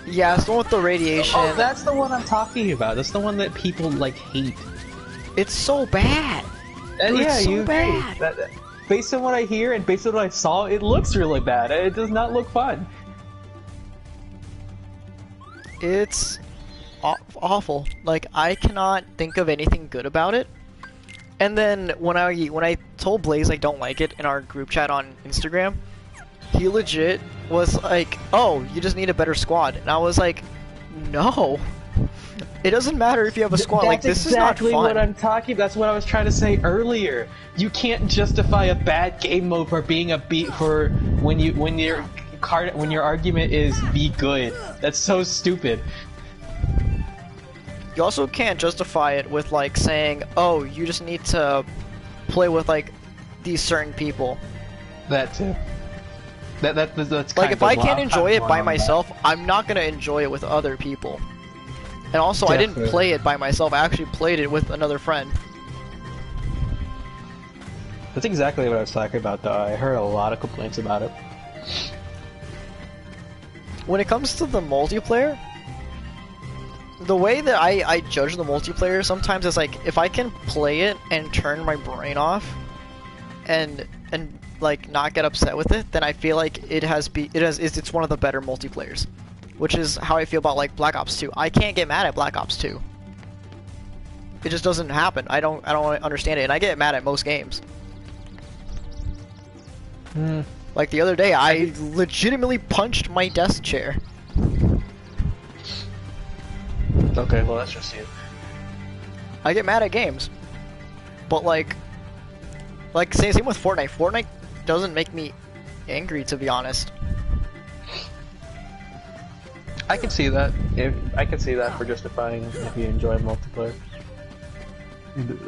Yeah, it's the one with the radiation. Oh, that's the one I'm talking about. That's the one that people like hate. It's so bad. Dude, yeah, it's so you bad. Based on what I hear and based on what I saw, it looks really bad. It does not look fun. It's awful. Like, I cannot think of anything good about it. And then when I told Blaze I don't like it in our group chat on Instagram, he legit was like, "Oh, you just need a better squad." And I was like, "No. It doesn't matter if you have a squad. Like, this is not fun." That's exactly what I'm talking about. That's what I was trying to say earlier. You can't justify a bad game mode for being a for when your argument is be good. That's so stupid. You also can't justify it with like saying, "Oh, you just need to play with like these certain people." That too. That's like, if I can't enjoy it by myself, I'm not gonna enjoy it with other people. And also, I didn't play it by myself. I actually played it with another friend. That's exactly what I was talking about, though. I heard a lot of complaints about it. When it comes to the multiplayer, the way that I judge the multiplayer sometimes is like, if I can play it and turn my brain off, and like not get upset with it, then I feel like it's one of the better multiplayers. Which is how I feel about like Black Ops 2. I can't get mad at Black Ops 2. It just doesn't happen. I don't understand it, and I get mad at most games. Like the other day, I legitimately punched my desk chair. Okay, well that's just you. I get mad at games, but like same with Fortnite. Fortnite doesn't make me angry, to be honest. I can see that. I can see that for justifying if you enjoy multiplayer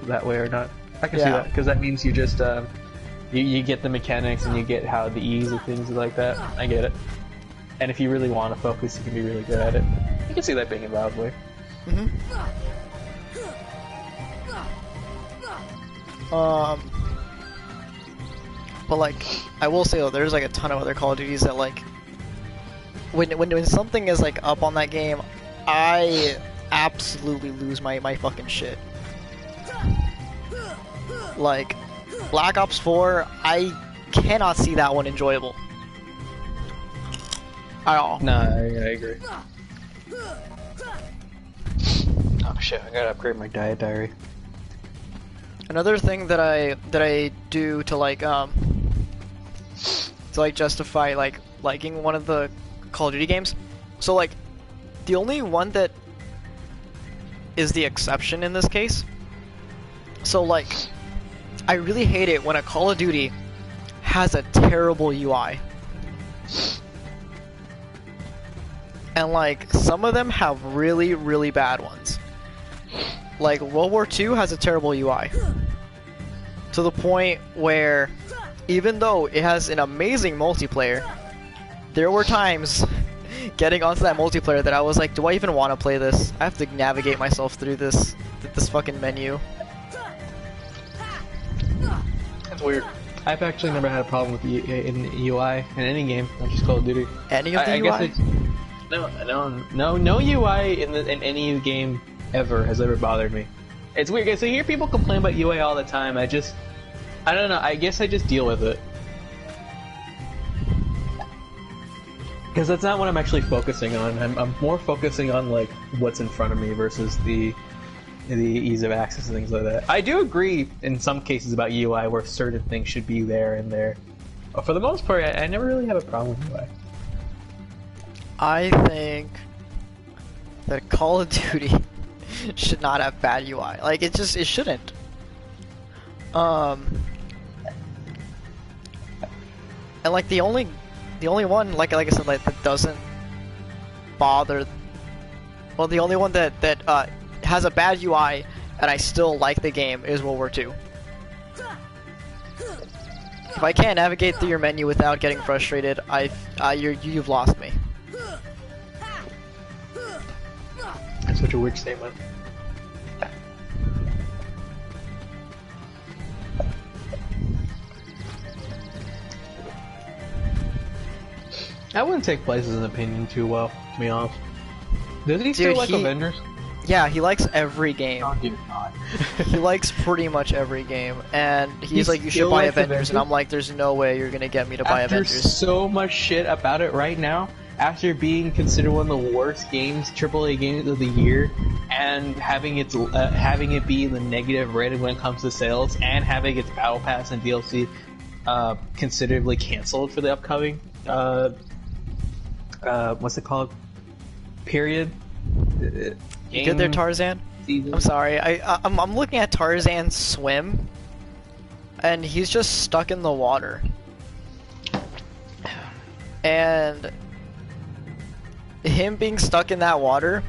that way or not. I can see that because that means you just you get the mechanics and you get how the ease of things like that. I get it. And if you really want to focus, you can be really good at it. You can see that being a valid way. But like, I will say though, there's like a ton of other Call of Duties that like, when something is like up on that game, I absolutely lose my fucking shit. Like, Black Ops 4, I cannot see that one enjoyable. At all. No, I agree. Oh shit, I gotta upgrade my diary. Another thing that I do to like justify like liking one of the Call of Duty games. So like, the only one that is the exception in this case. So like, I really hate it when a Call of Duty has a terrible UI. And like, some of them have really, really bad ones. Like, World War II has a terrible UI. To the point where, even though it has an amazing multiplayer, there were times getting onto that multiplayer that I was like, do I even want to play this? I have to navigate myself through this fucking menu. That's weird. I've actually never had a problem with in UI in any game, not just Call of Duty. Any of the UI? No UI in any game ever has ever bothered me. It's weird. So I hear people complain about UI all the time. I don't know. I guess I just deal with it. Because that's not what I'm actually focusing on. I'm more focusing on like what's in front of me versus the ease of access and things like that. I do agree in some cases about UI where certain things should be there and there. But for the most part, I never really have a problem with UI. I think that Call of Duty should not have bad UI. Like, it shouldn't. And like the only one, like I said, like that doesn't bother Well, the only one that has a bad UI and I still like the game is World War II. If I can't navigate through your menu without getting frustrated, you've lost me. That's such a weird statement. I wouldn't take Blaze's opinion too well, to be honest. Does he still like Avengers? Yeah, he likes every game. Oh dear God. He likes pretty much every game, and he's like, you should buy Avengers, and I'm like, there's no way you're gonna get me to buy Avengers. After so much shit about it right now, after being considered one of the worst games, AAA games of the year, and having it be in the negative rating when it comes to sales, and having its Battle Pass and DLC considerably canceled for the upcoming what's it called? Period. You good there, Tarzan? Season. I'm sorry. I'm looking at Tarzan swim, and he's just stuck in the water. And him being stuck in that water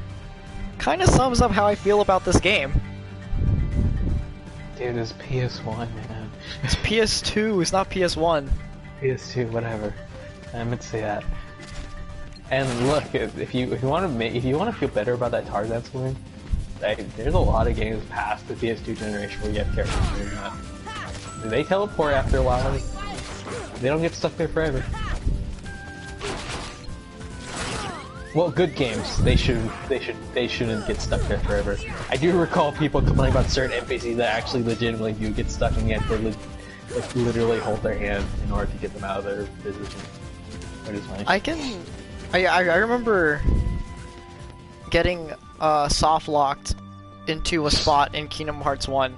kind of sums up how I feel about this game. Dude, it's PS1, man. It's PS2. It's not PS1. PS2, whatever. I meant to say that. And look, if you want to feel better about that Tarzan swimming, there's a lot of games past the PS2 generation where you have characters doing that. They teleport after a while. They don't get stuck there forever. Well, good games. They shouldn't get stuck there forever. I do recall people complaining about certain NPCs that actually legitimately do get stuck and you have to literally hold their hand in order to get them out of their position. Which is funny. I remember getting soft locked into a spot in Kingdom Hearts 1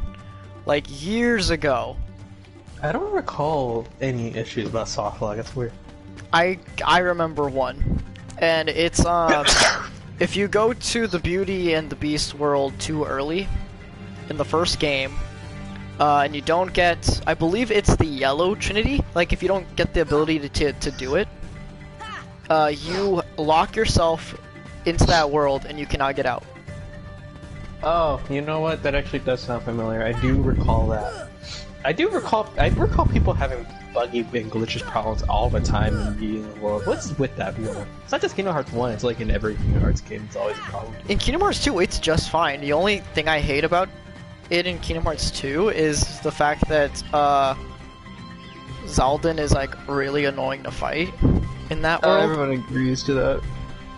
like years ago. I don't recall any issues about soft lock. That's weird. I remember one, and it's if you go to the Beauty and the Beast world too early in the first game, and you don't get, I believe it's the Yellow Trinity. Like if you don't get the ability to do it, you lock yourself into that world and you cannot get out. Oh, you know what? That actually does sound familiar. I do recall that. I recall people having buggy and glitches problems all the time in the world. What's with that? It's not just Kingdom Hearts 1, it's like in every Kingdom Hearts game, it's always a problem. In Kingdom Hearts 2, it's just fine. The only thing I hate about it in Kingdom Hearts 2 is the fact that Xaldin is like really annoying to fight in that world. Everyone agrees to that.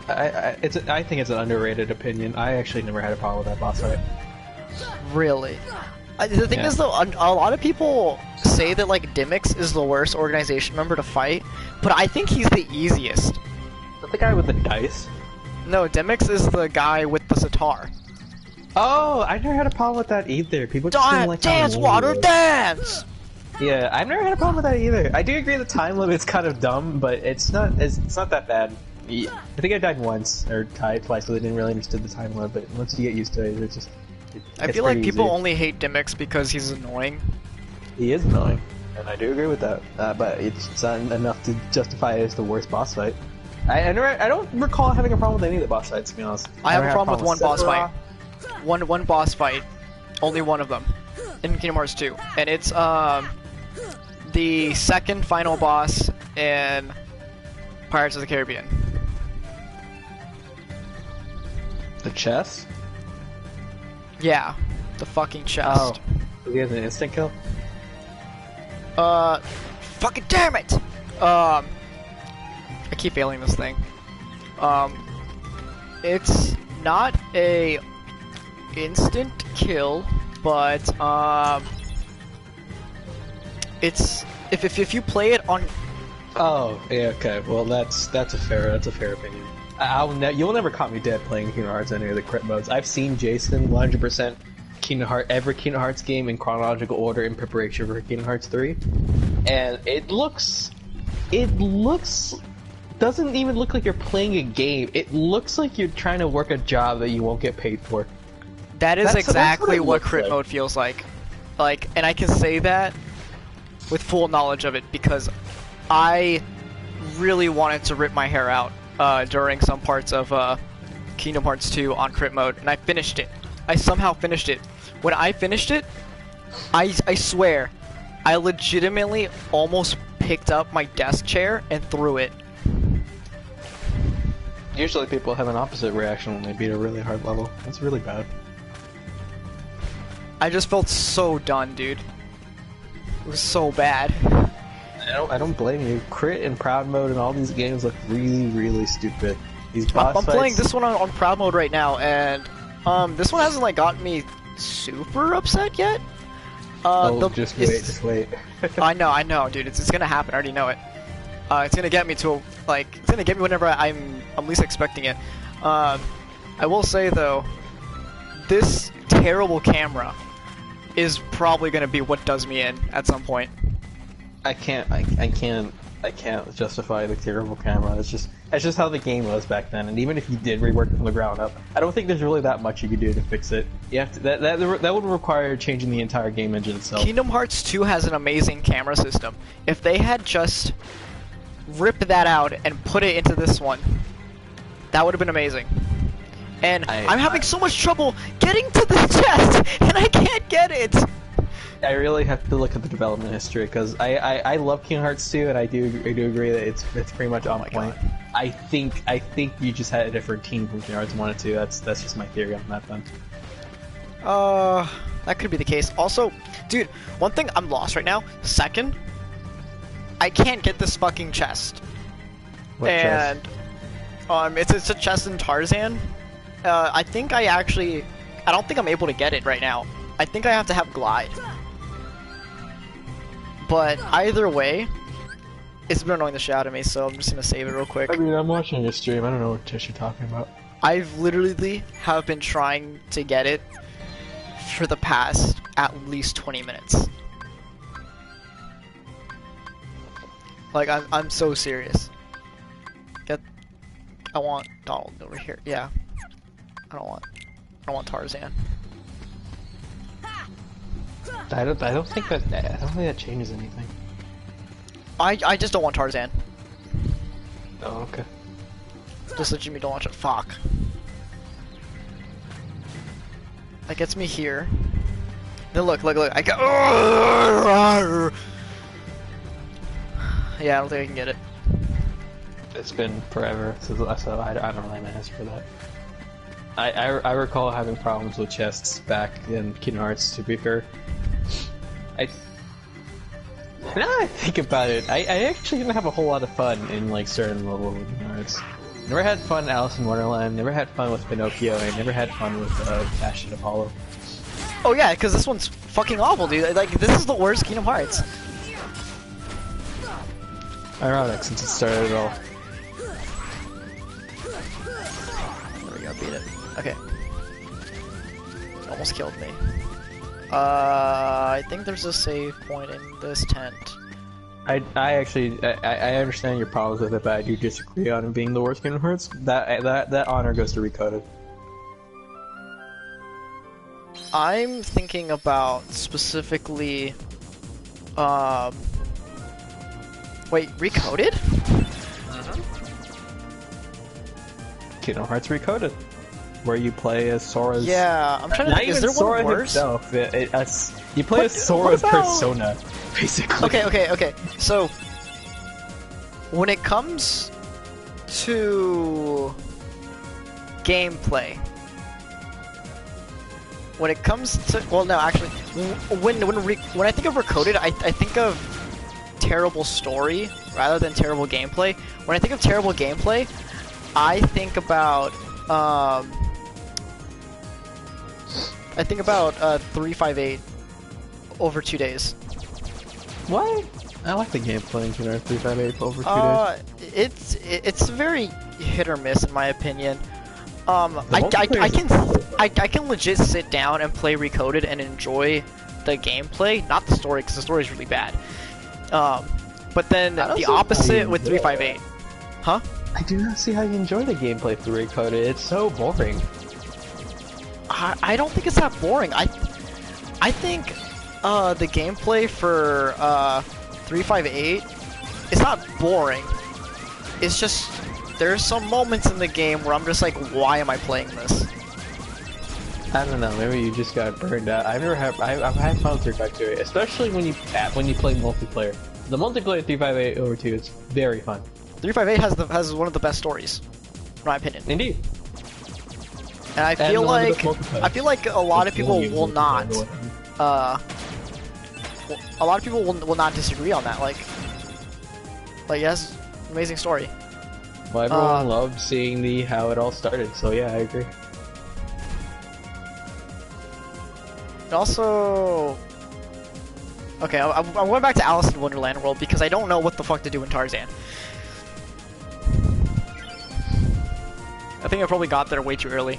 I think it's an underrated opinion. I actually never had a problem with that boss fight. Really? The thing is though, a lot of people say that like Dimix is the worst organization member to fight, but I think he's the easiest. Is that the guy with the dice? No, Dimix is the guy with the sitar. Oh, I never had a problem with that either. People just didn't like dance, water, dance! Yeah, I've never had a problem with that either. I do agree the time limit's kind of dumb, but it's not that bad. I think I died once, or died twice, so I didn't really understand the time limit, but once you get used to it, it's just... I feel like people only hate Dimix because he's annoying. He is annoying, and I do agree with that, but it's not enough to justify it as the worst boss fight. I don't recall having a problem with any of the boss fights, to be honest. I have a problem with one boss fight. One boss fight. Only one of them. In Kingdom Hearts 2. And it's, the second final boss in Pirates of the Caribbean. The chest? Yeah. The fucking chest. Oh. He has an instant kill? Fucking damn it! I keep failing this thing. It's not a instant kill, but it's if you play it on. Oh yeah, okay. Well, that's a fair opinion. You'll never caught me dead playing Kingdom Hearts any of the crit modes. I've seen Jason 100% every Kingdom Hearts game in chronological order in preparation for Kingdom Hearts 3, and it doesn't even look like you're playing a game. It looks like you're trying to work a job that you won't get paid for. That's exactly what crit like. mode feels like. And I can say that with full knowledge of it because I really wanted to rip my hair out during some parts of Kingdom Hearts 2 on crit mode, and I finished it. I somehow finished it. When I finished it, I swear, I legitimately almost picked up my desk chair and threw it. Usually people have an opposite reaction when they beat a really hard level. That's really bad. I just felt so done, dude. It was so bad. I don't blame you. Crit and Proud Mode and all these games look really, really stupid. These boss I'm fights... playing this one on Proud Mode right now, and this one hasn't like gotten me super upset yet. Just wait. I know, dude. It's gonna happen. I already know it. It's gonna get me to it's gonna get me whenever I'm least expecting it. I will say though, this terrible camera is probably gonna be what does me in at some point. I can't justify the terrible camera. It's just how the game was back then. And even if you did rework it from the ground up, I don't think there's really that much you could do to fix it. You have to, that would require changing the entire game engine itself. Kingdom Hearts 2 has an amazing camera system. If they had just ripped that out and put it into this one, that would have been amazing. And I'm having so much trouble getting to the chest, and I can't get it! I really have to look at the development history because I love Kingdom Hearts 2 and I do agree that it's pretty much on point. I think you just had a different team from Kingdom Hearts 1 and 2. That's just my theory on that then. That could be the case. Also, dude, one thing, I'm lost right now. Second, I can't get this fucking chest. What chest? It's a chest in Tarzan. I don't think I'm able to get it right now. I think I have to have Glide. But either way, it's been annoying the shit out of me, so I'm just gonna save it real quick. I mean, I'm watching your stream. I don't know what you're talking about. I've literally have been trying to get it for the past at least 20 minutes. Like, I'm so serious. I want Donald over here. Yeah. I don't want Tarzan. I don't think that changes anything. I just don't want Tarzan. Oh, okay. Just let Jimmy don't watch it. Fuck. That gets me here. Then look. I got. Yeah, I don't think I can get it. It's been forever, so I don't really manage for that. I recall having problems with chests back in Kingdom Hearts, to be fair. Now that I think about it, I actually didn't have a whole lot of fun in like certain levels of Kingdom Hearts. Never had fun in Alice in Wonderland, never had fun with Pinocchio, and never had fun with Bastion Apollo. Oh yeah, because this one's fucking awful, dude. Like, this is the worst Kingdom Hearts. Ironic, since it started it all. There we go, beat it. Okay. Almost killed me. I think there's a save point in this tent. I understand your problems with it, but I do disagree on it being the worst Kingdom Hearts. That honor goes to Recoded. I'm thinking about specifically, wait, Recoded? Kingdom Hearts Recoded, where you play as Sora's. Yeah, I'm trying to think. Is there Sora one worse? Himself. You play as Sora's persona, basically. Okay. So, when it comes to gameplay, when it comes to, well, no, actually, when I think of Recoded, I think of terrible story rather than terrible gameplay. When I think of terrible gameplay, I think about 358 over 2 days. What? I like the gameplay in Kingdom Hearts 358 over 2 days. It's very hit or miss in my opinion. I can legit sit down and play Recoded and enjoy the gameplay, not the story, because the story is really bad. But then the opposite with 358. Huh? I do not see how you enjoy the gameplay through Recoded. It's so boring. I don't think it's that boring. I think the gameplay for 358 is not boring. It's just there's some moments in the game where I'm just like, why am I playing this? I don't know. Maybe you just got burned out. I've had fun with 352, especially when you play multiplayer. The multiplayer 358 over 2 is very fun. 358 has one of the best stories, in my opinion. Indeed. And I feel like a lot of people will not. A lot of people will not disagree on that. Like yes, amazing story. Well, everyone loved seeing how it all started. So yeah, I agree. And also, okay, I'm going back to Alice in Wonderland World because I don't know what the fuck to do in Tarzan. I think I probably got there way too early.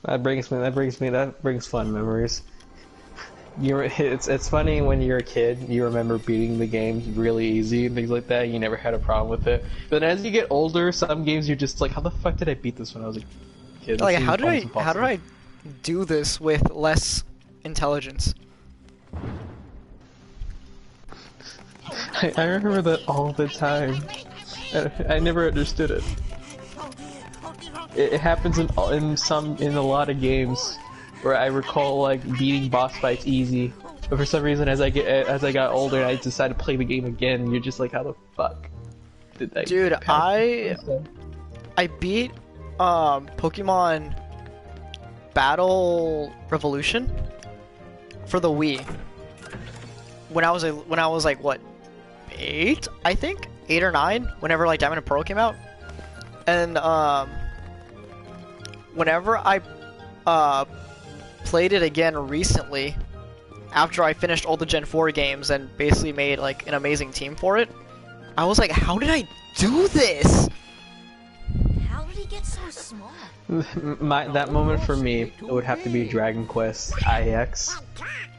That brings fun memories. It's funny when you're a kid, you remember beating the games really easy and things like that. You never had a problem with it. But as you get older, some games you're just like, how the fuck did I beat this when I was a kid? Like, how did I do this with less intelligence? I remember that all the time. I never understood it. It happens in a lot of games where I recall like beating boss fights easy, but for some reason as I got older, I decided to play the game again. And you're just like, how the fuck did that? Dude, I beat Pokemon Battle Revolution for the Wii when I was like what, 8, I think 8 or 9, whenever like Diamond and Pearl came out, and whenever I played it again recently, after I finished all the Gen 4 games and basically made like an amazing team for it, I was like, how did I do this? How did he get so small? That moment for me, it would have to be Dragon Quest IX.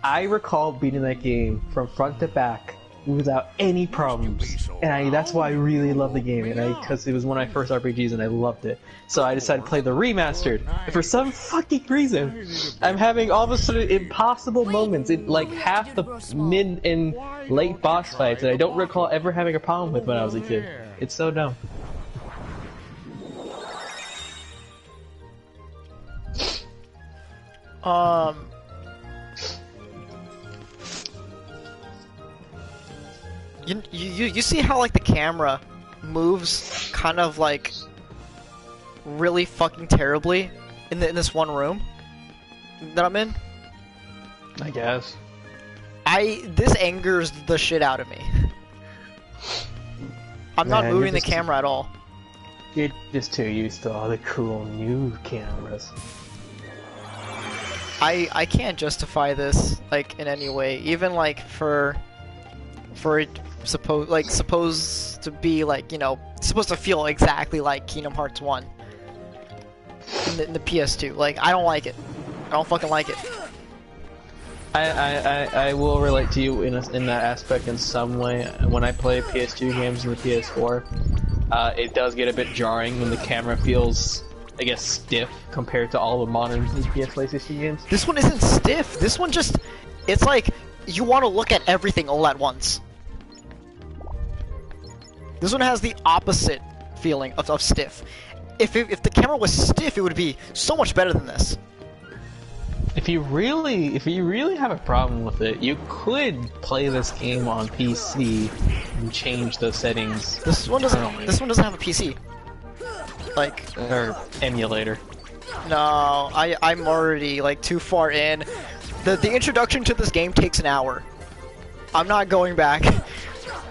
I recall beating that game from front to back without any problems, and that's why I really love the game, because it was one of my first RPGs and I loved it. So I decided to play the remastered, and for some fucking reason, I'm having all of a sudden impossible moments in like half the mid and late boss fights that I don't recall ever having a problem with when I was a kid. It's so dumb. You see how like the camera moves kind of like really fucking terribly in this one room that I'm in? I guess. This angers the shit out of me. I'm not moving the camera at all. You're just too used to all the cool new cameras. I can't justify this in any way, even like for it supposed to be supposed to feel exactly like Kingdom Hearts 1 in the PS2. Like, I don't like it. I don't fucking like it. I will relate to you in that aspect in some way. When I play PS2 games in the PS4, it does get a bit jarring when the camera feels, I guess, stiff compared to all the modern PS PlayStation games. This one isn't stiff. This one just, it's like you want to look at everything all at once. This one has the opposite feeling of stiff. If the camera was stiff, it would be so much better than this. If you really have a problem with it, you could play this game on PC and change the settings. This one doesn't have a PC. Or emulator. No, I'm already too far in. The introduction to this game takes an hour. I'm not going back.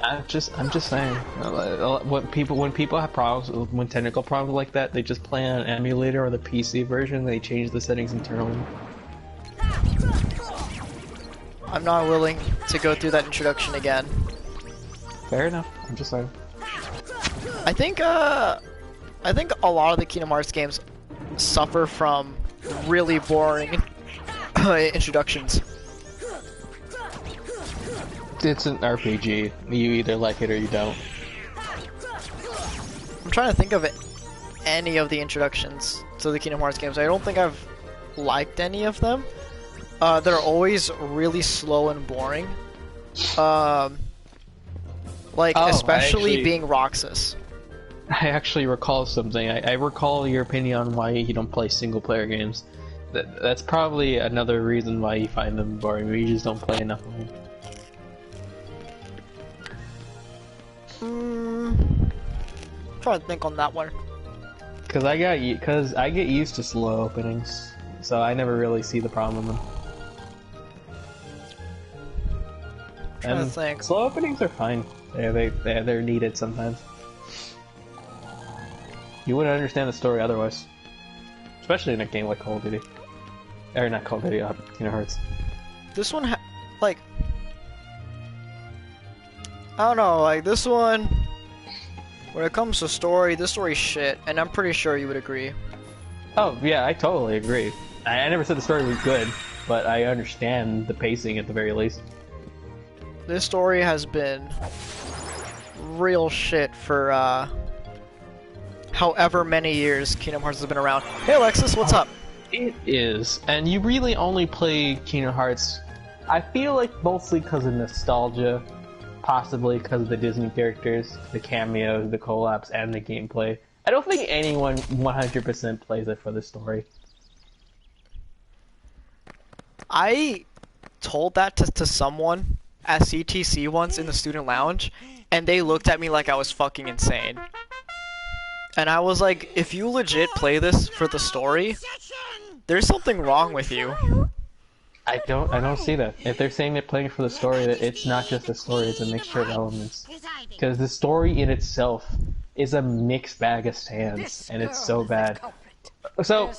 I'm just saying. When people have problems, when technical problems like that, they just play on an emulator or the PC version. They change the settings internally. I'm not willing to go through that introduction again. Fair enough. I'm just saying. I think a lot of the Kingdom Hearts games suffer from really boring introductions. It's an RPG. You either like it or you don't. I'm trying to think of any of the introductions to the Kingdom Hearts games. I don't think I've liked any of them. They're always really slow and boring. Especially being Roxas. I actually recall something. I recall your opinion on why you don't play single-player games. That's probably another reason why you find them boring. You just don't play enough of them. Trying to think on that one. Cause I get used to slow openings, so I never really see the problem in them. Trying to think. Slow openings are fine. They're needed sometimes. You wouldn't understand the story otherwise, especially in a game like Call of Duty, or not Call of Duty, Kingdom Hearts. This one, like, I don't know, like this one. When it comes to story, this story's shit, and I'm pretty sure you would agree. Oh yeah, I totally agree. I never said the story was good, but I understand the pacing at the very least. This story has been real shit for however many years Kingdom Hearts has been around. Hey Alexis, what's up? It is, and you really only play Kingdom Hearts, I feel like mostly because of nostalgia. Possibly because of the Disney characters, the cameos, the collabs, and the gameplay. I don't think anyone 100% plays it for the story. I told that to someone at CTC once in the student lounge, and they looked at me like I was fucking insane. And I was like, if you legit play this for the story, there's something wrong with you. I don't see that. If they're saying they're playing for the story, it's not just a story, it's a mixture of elements. Because the story in itself is a mixed bag of stands, and it's so bad. So,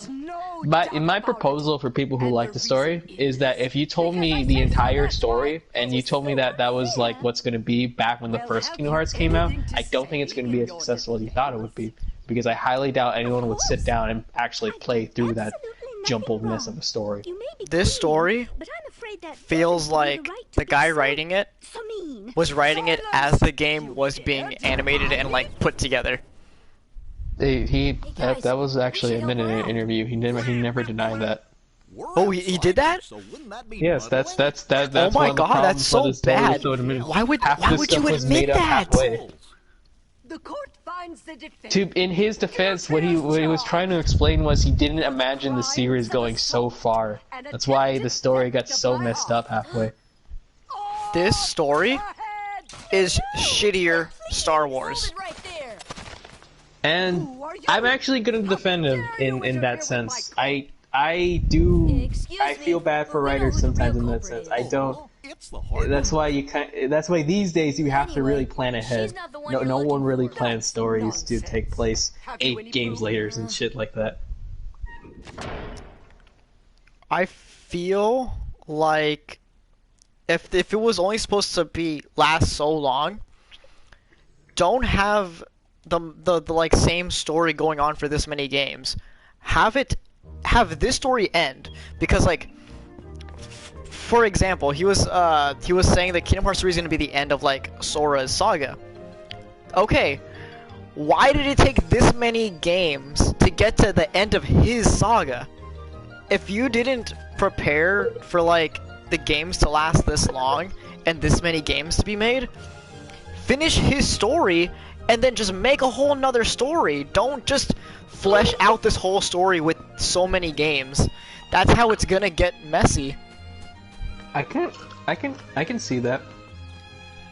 my proposal for people who like the story is that if you told me the entire story, and you told me that that was like what's going to be back when the first Kingdom Hearts came out, I don't think it's going to be as successful as you thought it would be. Because I highly doubt anyone would sit down and actually play through that jumbledness of a story. This story feels like the guy writing it was writing it as the game was being animated and like put together. That was actually admitted in an interview. He never denied that. Oh, he did that? Yes, that's oh my god, that's so bad. Why would you admit that? The court finds the defense. In his defense, what he was trying to explain was he didn't imagine the series going so far. That's why the story got so messed up halfway. This story is shittier Star Wars. And I'm actually gonna defend him in that sense. I feel bad for writers sometimes in that sense. I don't. That's why these days you have to really plan ahead. No one really plans stories to take place 8 games later and shit like that. I feel like if it was only supposed to last so long, don't have the like same story going on for this many games. Have this story end, because like for example, he was saying that Kingdom Hearts 3 is going to be the end of like Sora's saga. Okay, why did it take this many games to get to the end of his saga? If you didn't prepare for like the games to last this long and this many games to be made, finish his story and then just make a whole nother story. Don't just flesh out this whole story with so many games. That's how it's gonna get messy. I can see that.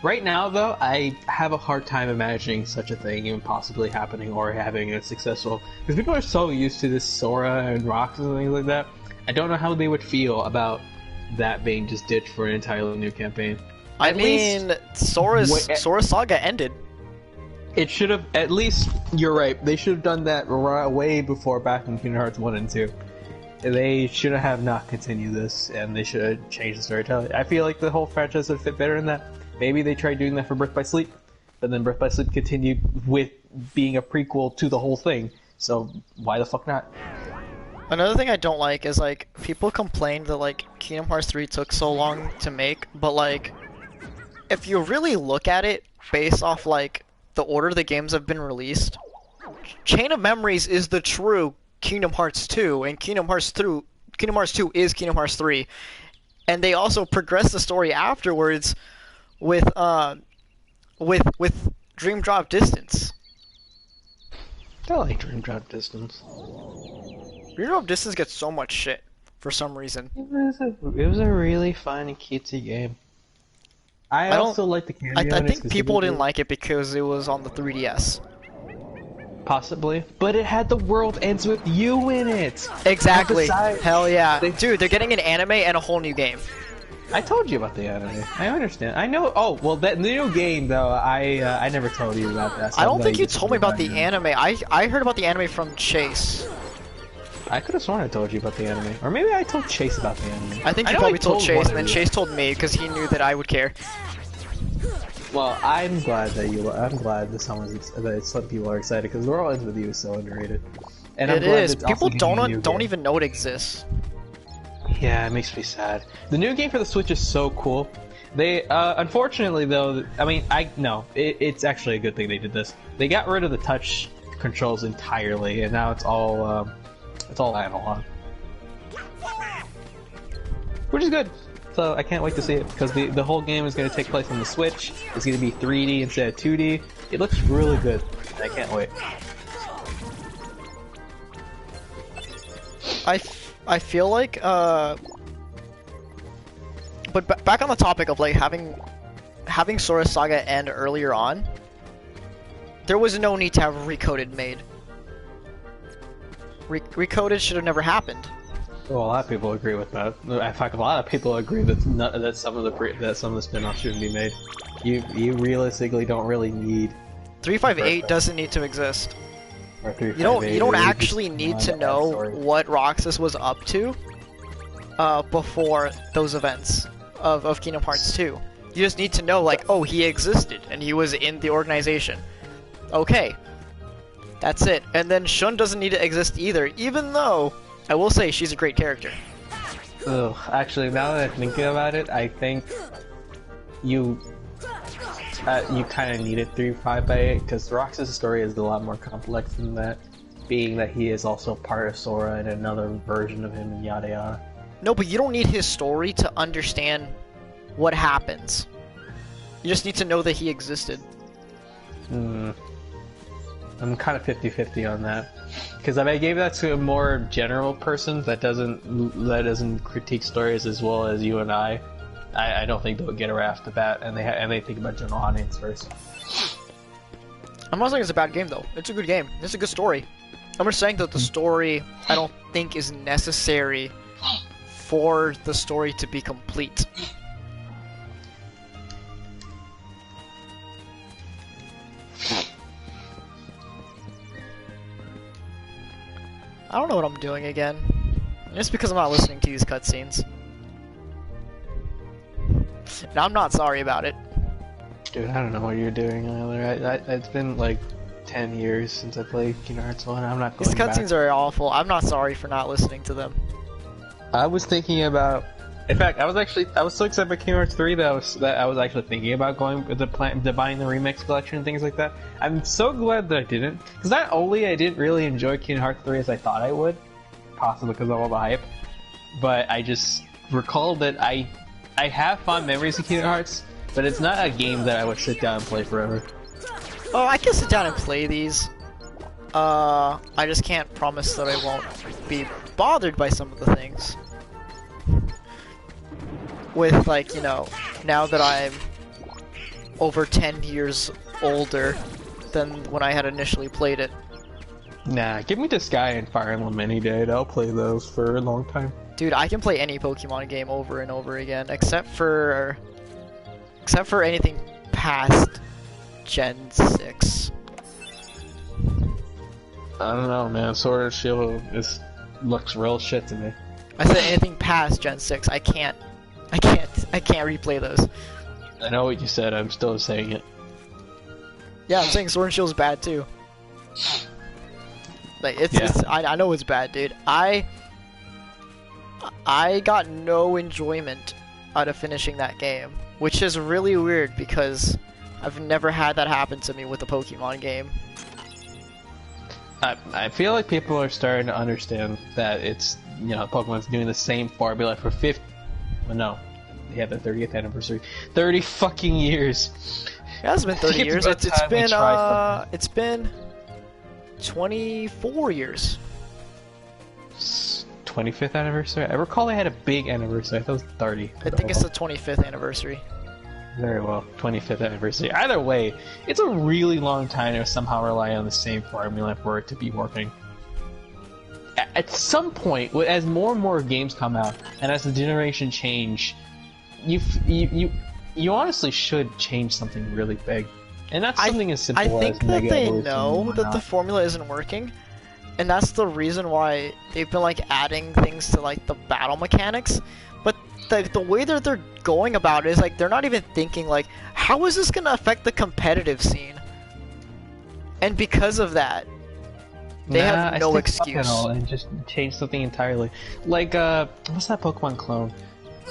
Right now, though, I have a hard time imagining such a thing even possibly happening or having it successful. Because people are so used to this Sora and Rox and things like that. I don't know how they would feel about that being just ditched for an entirely new campaign. I mean, Sora's saga ended. It should have, at least, you're right, they should have done that way before back in Kingdom Hearts 1 and 2. They should have not continued this, and they should have changed the storytelling. I feel like the whole franchise would fit better in that. Maybe they tried doing that for Birth by Sleep, but then Birth by Sleep continued with being a prequel to the whole thing, so why the fuck not? Another thing I don't like is, like, people complain that, like, Kingdom Hearts 3 took so long to make, but, like, if you really look at it based off, like, the order the games have been released, Chain of Memories is the true Kingdom Hearts 2, and Kingdom Hearts 2 is Kingdom Hearts 3. And they also progress the story afterwards with Dream Drop Distance. I like Dream Drop Distance. Dream Drop Distance gets so much shit for some reason. It was a really fun and cutesy game. I also like the cameo. I think people didn't like it because it was on the 3DS. Possibly, but it had the world ends with you in it. Exactly. Besides, Hell yeah, dude! They're getting an anime and a whole new game. I told you about the anime. I understand. I know. Oh well, that new game though. I never told you about that. So I don't think you told me about the anime. I heard about the anime from Chase. I could have sworn I told you about the anime, or maybe I told Chase about the anime. I think you probably told Chase, and then Chase told me because he knew that I would care. Well, I'm glad that I'm glad that some people are excited because The World Ends With You is so underrated. And it is. People don't even know it exists. Yeah, it makes me sad. The new game for the Switch is so cool. They, unfortunately though, I mean, it's actually a good thing they did this. They got rid of the touch controls entirely, and now it's all analog, which is good. So I can't wait to see it because the whole game is going to take place on the Switch. It's going to be 3D instead of 2D. It looks really good. I can't wait. I feel like but back on the topic of like having Sora Saga end earlier on, there was no need to have Recoded made. Recoded should have never happened. Well, a lot of people agree with that. In fact, a lot of people agree that some of the spin-offs shouldn't be made. You realistically don't really need 358 doesn't need to exist. Or 358. You don't actually need to know what Roxas was up to before those events of Kingdom Hearts 2. You just need to know like, oh, he existed and he was in the organization. Okay. That's it. And then Shun doesn't need to exist either, even though I will say she's a great character. Ugh, actually, now that I'm thinking about it, I think you kind of needed 358 because Roxas' story is a lot more complex than that, being that he is also part of Sora and another version of him and yada yada. No, but you don't need his story to understand what happens. You just need to know that he existed. I'm kind of 50-50 on that. Because if I gave that to a more general person that doesn't critique stories as well as you and I don't think they'll get it right off the bat, and they think about general audience first. I'm not saying it's a bad game though. It's a good game. It's a good story. I'm just saying that the story I don't think is necessary for the story to be complete. I don't know what I'm doing again. Just because I'm not listening to these cutscenes. And I'm not sorry about it. Dude, I don't know what you're doing either. It's been like 10 years since I played Kingdom Hearts 1. I'm not going back. These cutscenes are awful. I'm not sorry for not listening to them. I was thinking about... In fact, I was so excited about Kingdom Hearts 3 that I was actually thinking about going with buying the remix collection and things like that. I'm so glad that I didn't, because not only I didn't really enjoy Kingdom Hearts 3 as I thought I would, possibly because of all the hype, but I just recalled that I have fond memories of Kingdom Hearts, but it's not a game that I would sit down and play forever. Oh, I can sit down and play these. I just can't promise that I won't be bothered by some of the things. With, like, you know, now that I'm over 10 years older than when I had initially played it. Nah, give me the Sky and Fire Emblem any day, and I'll play those for a long time. Dude, I can play any Pokemon game over and over again, except for anything past Gen 6. I don't know, man. Sword and Shield looks real shit to me. I said anything past Gen 6. I can't replay those. I know what you said, I'm still saying it. Yeah, I'm saying Sword and Shield is bad too. Like, I know it's bad, dude. I got no enjoyment out of finishing that game, which is really weird because I've never had that happen to me with a Pokemon game. I feel like people are starting to understand that it's, you know, Pokemon's doing the same formula for 50... Well, no. They had the 30th anniversary. 30 fucking years! It hasn't been 30 years. It's been 24 years. 25th anniversary? I recall they had a big anniversary. I thought it was 30. I think it's the 25th anniversary. Very well, 25th anniversary. Either way, it's a really long time to somehow rely on the same formula for it to be working. At some point, as more and more games come out, and as the generation change, you honestly should change something really big. And that's something as simple as I think that Mega they Evolution know that the formula isn't working, and that's the reason why they've been like adding things to like the battle mechanics. But the way that they're going about it is like they're not even thinking like, how is this gonna affect the competitive scene? And because of that, they have no excuse. And just change something entirely. Like what's that Pokemon clone?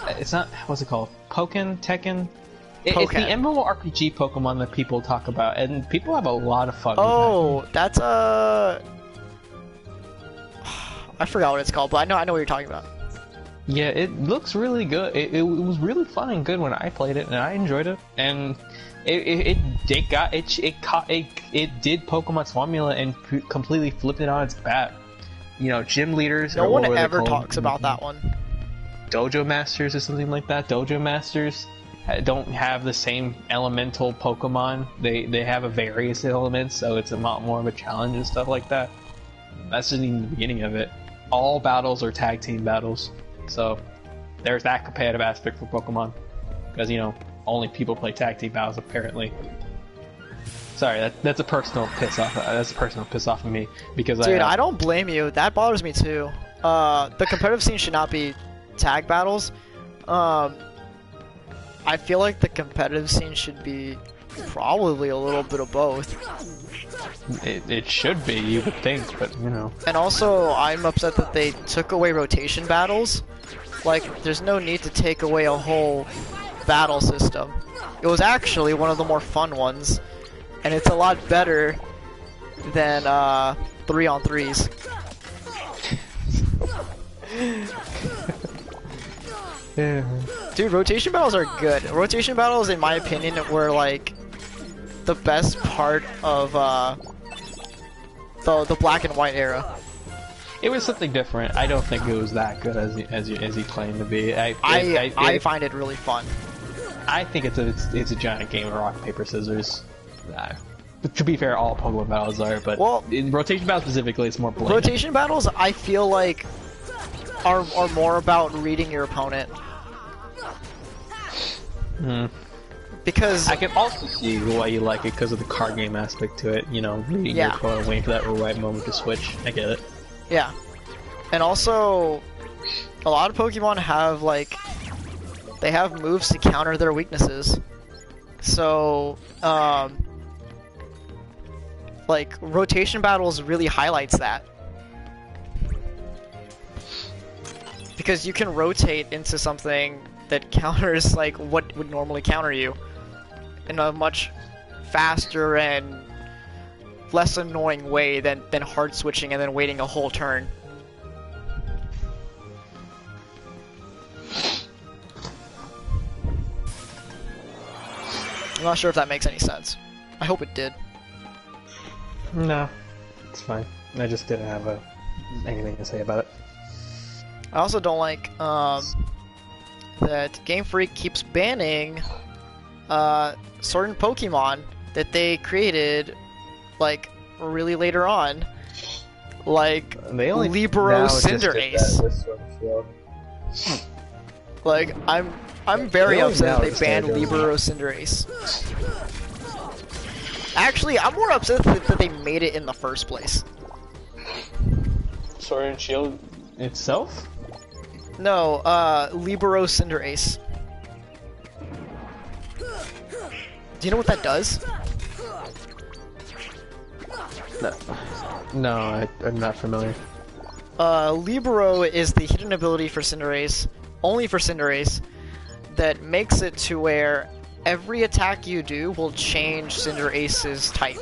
It's not. What's it called? Pokken? Tekken? It's the MMORPG Pokemon that people talk about, and people have a lot of fun. Oh, that's I forgot what it's called, but I know what you're talking about. Yeah, it looks really good. It was really fun and good when I played it, and I enjoyed it. And it did Pokemon's formula and completely flipped it on its bat. You know, gym leaders. No one ever talks about that one. Dojo Masters or something like that. Dojo Masters don't have the same elemental Pokemon. They have a various elements, so it's a lot more of a challenge and stuff like that. That's just even the beginning of it. All battles are tag team battles, so there's that competitive aspect for Pokemon. Because, you know, only people play tag team battles apparently. Sorry, that's a personal piss off. That's a personal piss off of me because dude, I don't blame you. That bothers me too. The competitive scene should not be tag battles. I feel like the competitive scene should be probably a little bit of both. It should be, you would think, but you know. And also, I'm upset that they took away rotation battles. Like, there's no need to take away a whole battle system. It was actually one of the more fun ones, and it's a lot better than 3-on-3s. Yeah. Dude, rotation battles are good. Rotation battles, in my opinion, were like the best part of the black and white era. It was something different. I don't think it was that good as he claimed to be. I find it really fun. I think it's a giant game of rock paper scissors. To be fair, all Pokemon battles are, but in rotation battles specifically, it's more bland. Rotation battles, I feel like, are more about reading your opponent. Because I can also see why you like it because of the card game aspect to it. You know, reading your opponent, waiting for that right moment to switch. I get it. Yeah, and also a lot of Pokemon have they have moves to counter their weaknesses. So rotation battles really highlights that. Because you can rotate into something that counters what would normally counter you in a much faster and less annoying way than hard switching and then waiting a whole turn. I'm not sure if that makes any sense. I hope it did. No, it's fine. I just didn't have anything to say about it. I also don't like that Game Freak keeps banning certain Pokemon that they created really later on, like Libero Cinderace. I'm very upset that they banned Libero Cinderace. Actually, I'm more upset that they made it in the first place. Sword and Shield itself? No, Libero Cinderace. Do you know what that does? No, I'm not familiar. Libero is the hidden ability for Cinderace, only for Cinderace, that makes it to where every attack you do will change Cinderace's type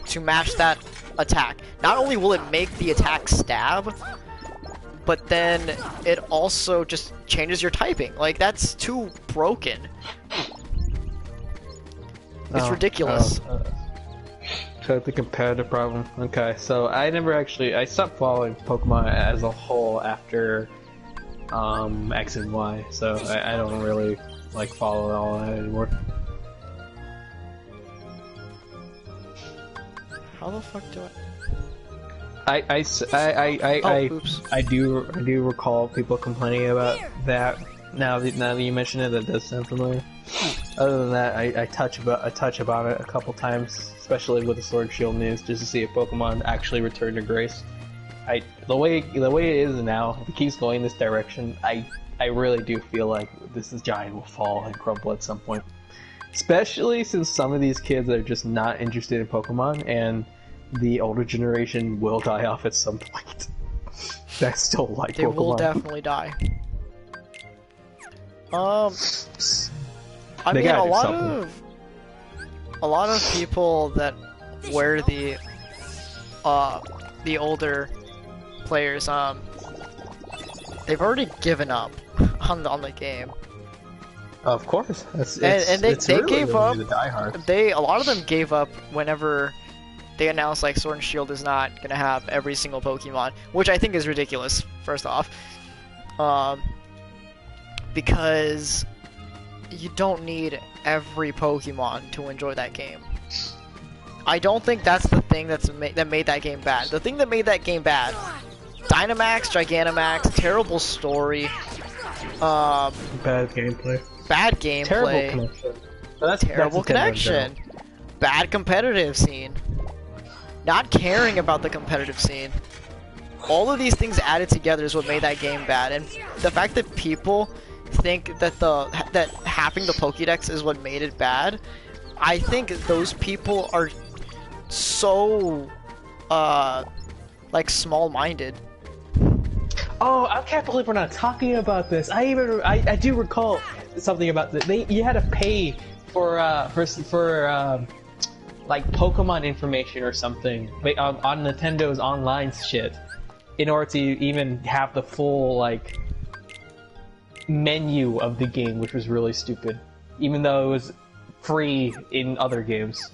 to match that attack. Not only will it make the attack stab, but then it also just changes your typing. That's too broken. It's ridiculous. So the competitive problem. Okay, so I stopped following Pokemon as a whole after X and Y, so I don't really like follow all that anymore. How the fuck do I do recall people complaining about that. Now that you mention it, that does sound familiar. Other than that, I touch about it a couple times, especially with the Sword and Shield news, just to see if Pokemon actually return to grace. The way it is now, if it keeps going this direction, I really do feel like this giant will fall and crumble at some point. Especially since some of these kids are just not interested in Pokemon, and the older generation will die off at some point. That still like they Pokemon. will definitely die. I mean, a lot of people that wear the older players, they've already given up on the game. Of course, and they really gave up. The diehard. A lot of them gave up whenever they announced like Sword and Shield is not gonna have every single Pokemon, which I think is ridiculous. First off, because you don't need every Pokemon to enjoy that game. I don't think that's the thing that made that game bad. The thing that made that game bad: Dynamax, Gigantamax, terrible story, bad gameplay. Bad gameplay. Terrible connection. Terrible connection. Bad competitive scene. Not caring about the competitive scene. All of these things added together is what made that game bad. And the fact that people think that that having the Pokédex is what made it bad, I think those people are so like small-minded. Oh, I can't believe we're not talking about this. I do recall something about that. You had to pay for like Pokemon information or something on Nintendo's online shit in order to even have the full like menu of the game, which was really stupid, even though it was free in other games.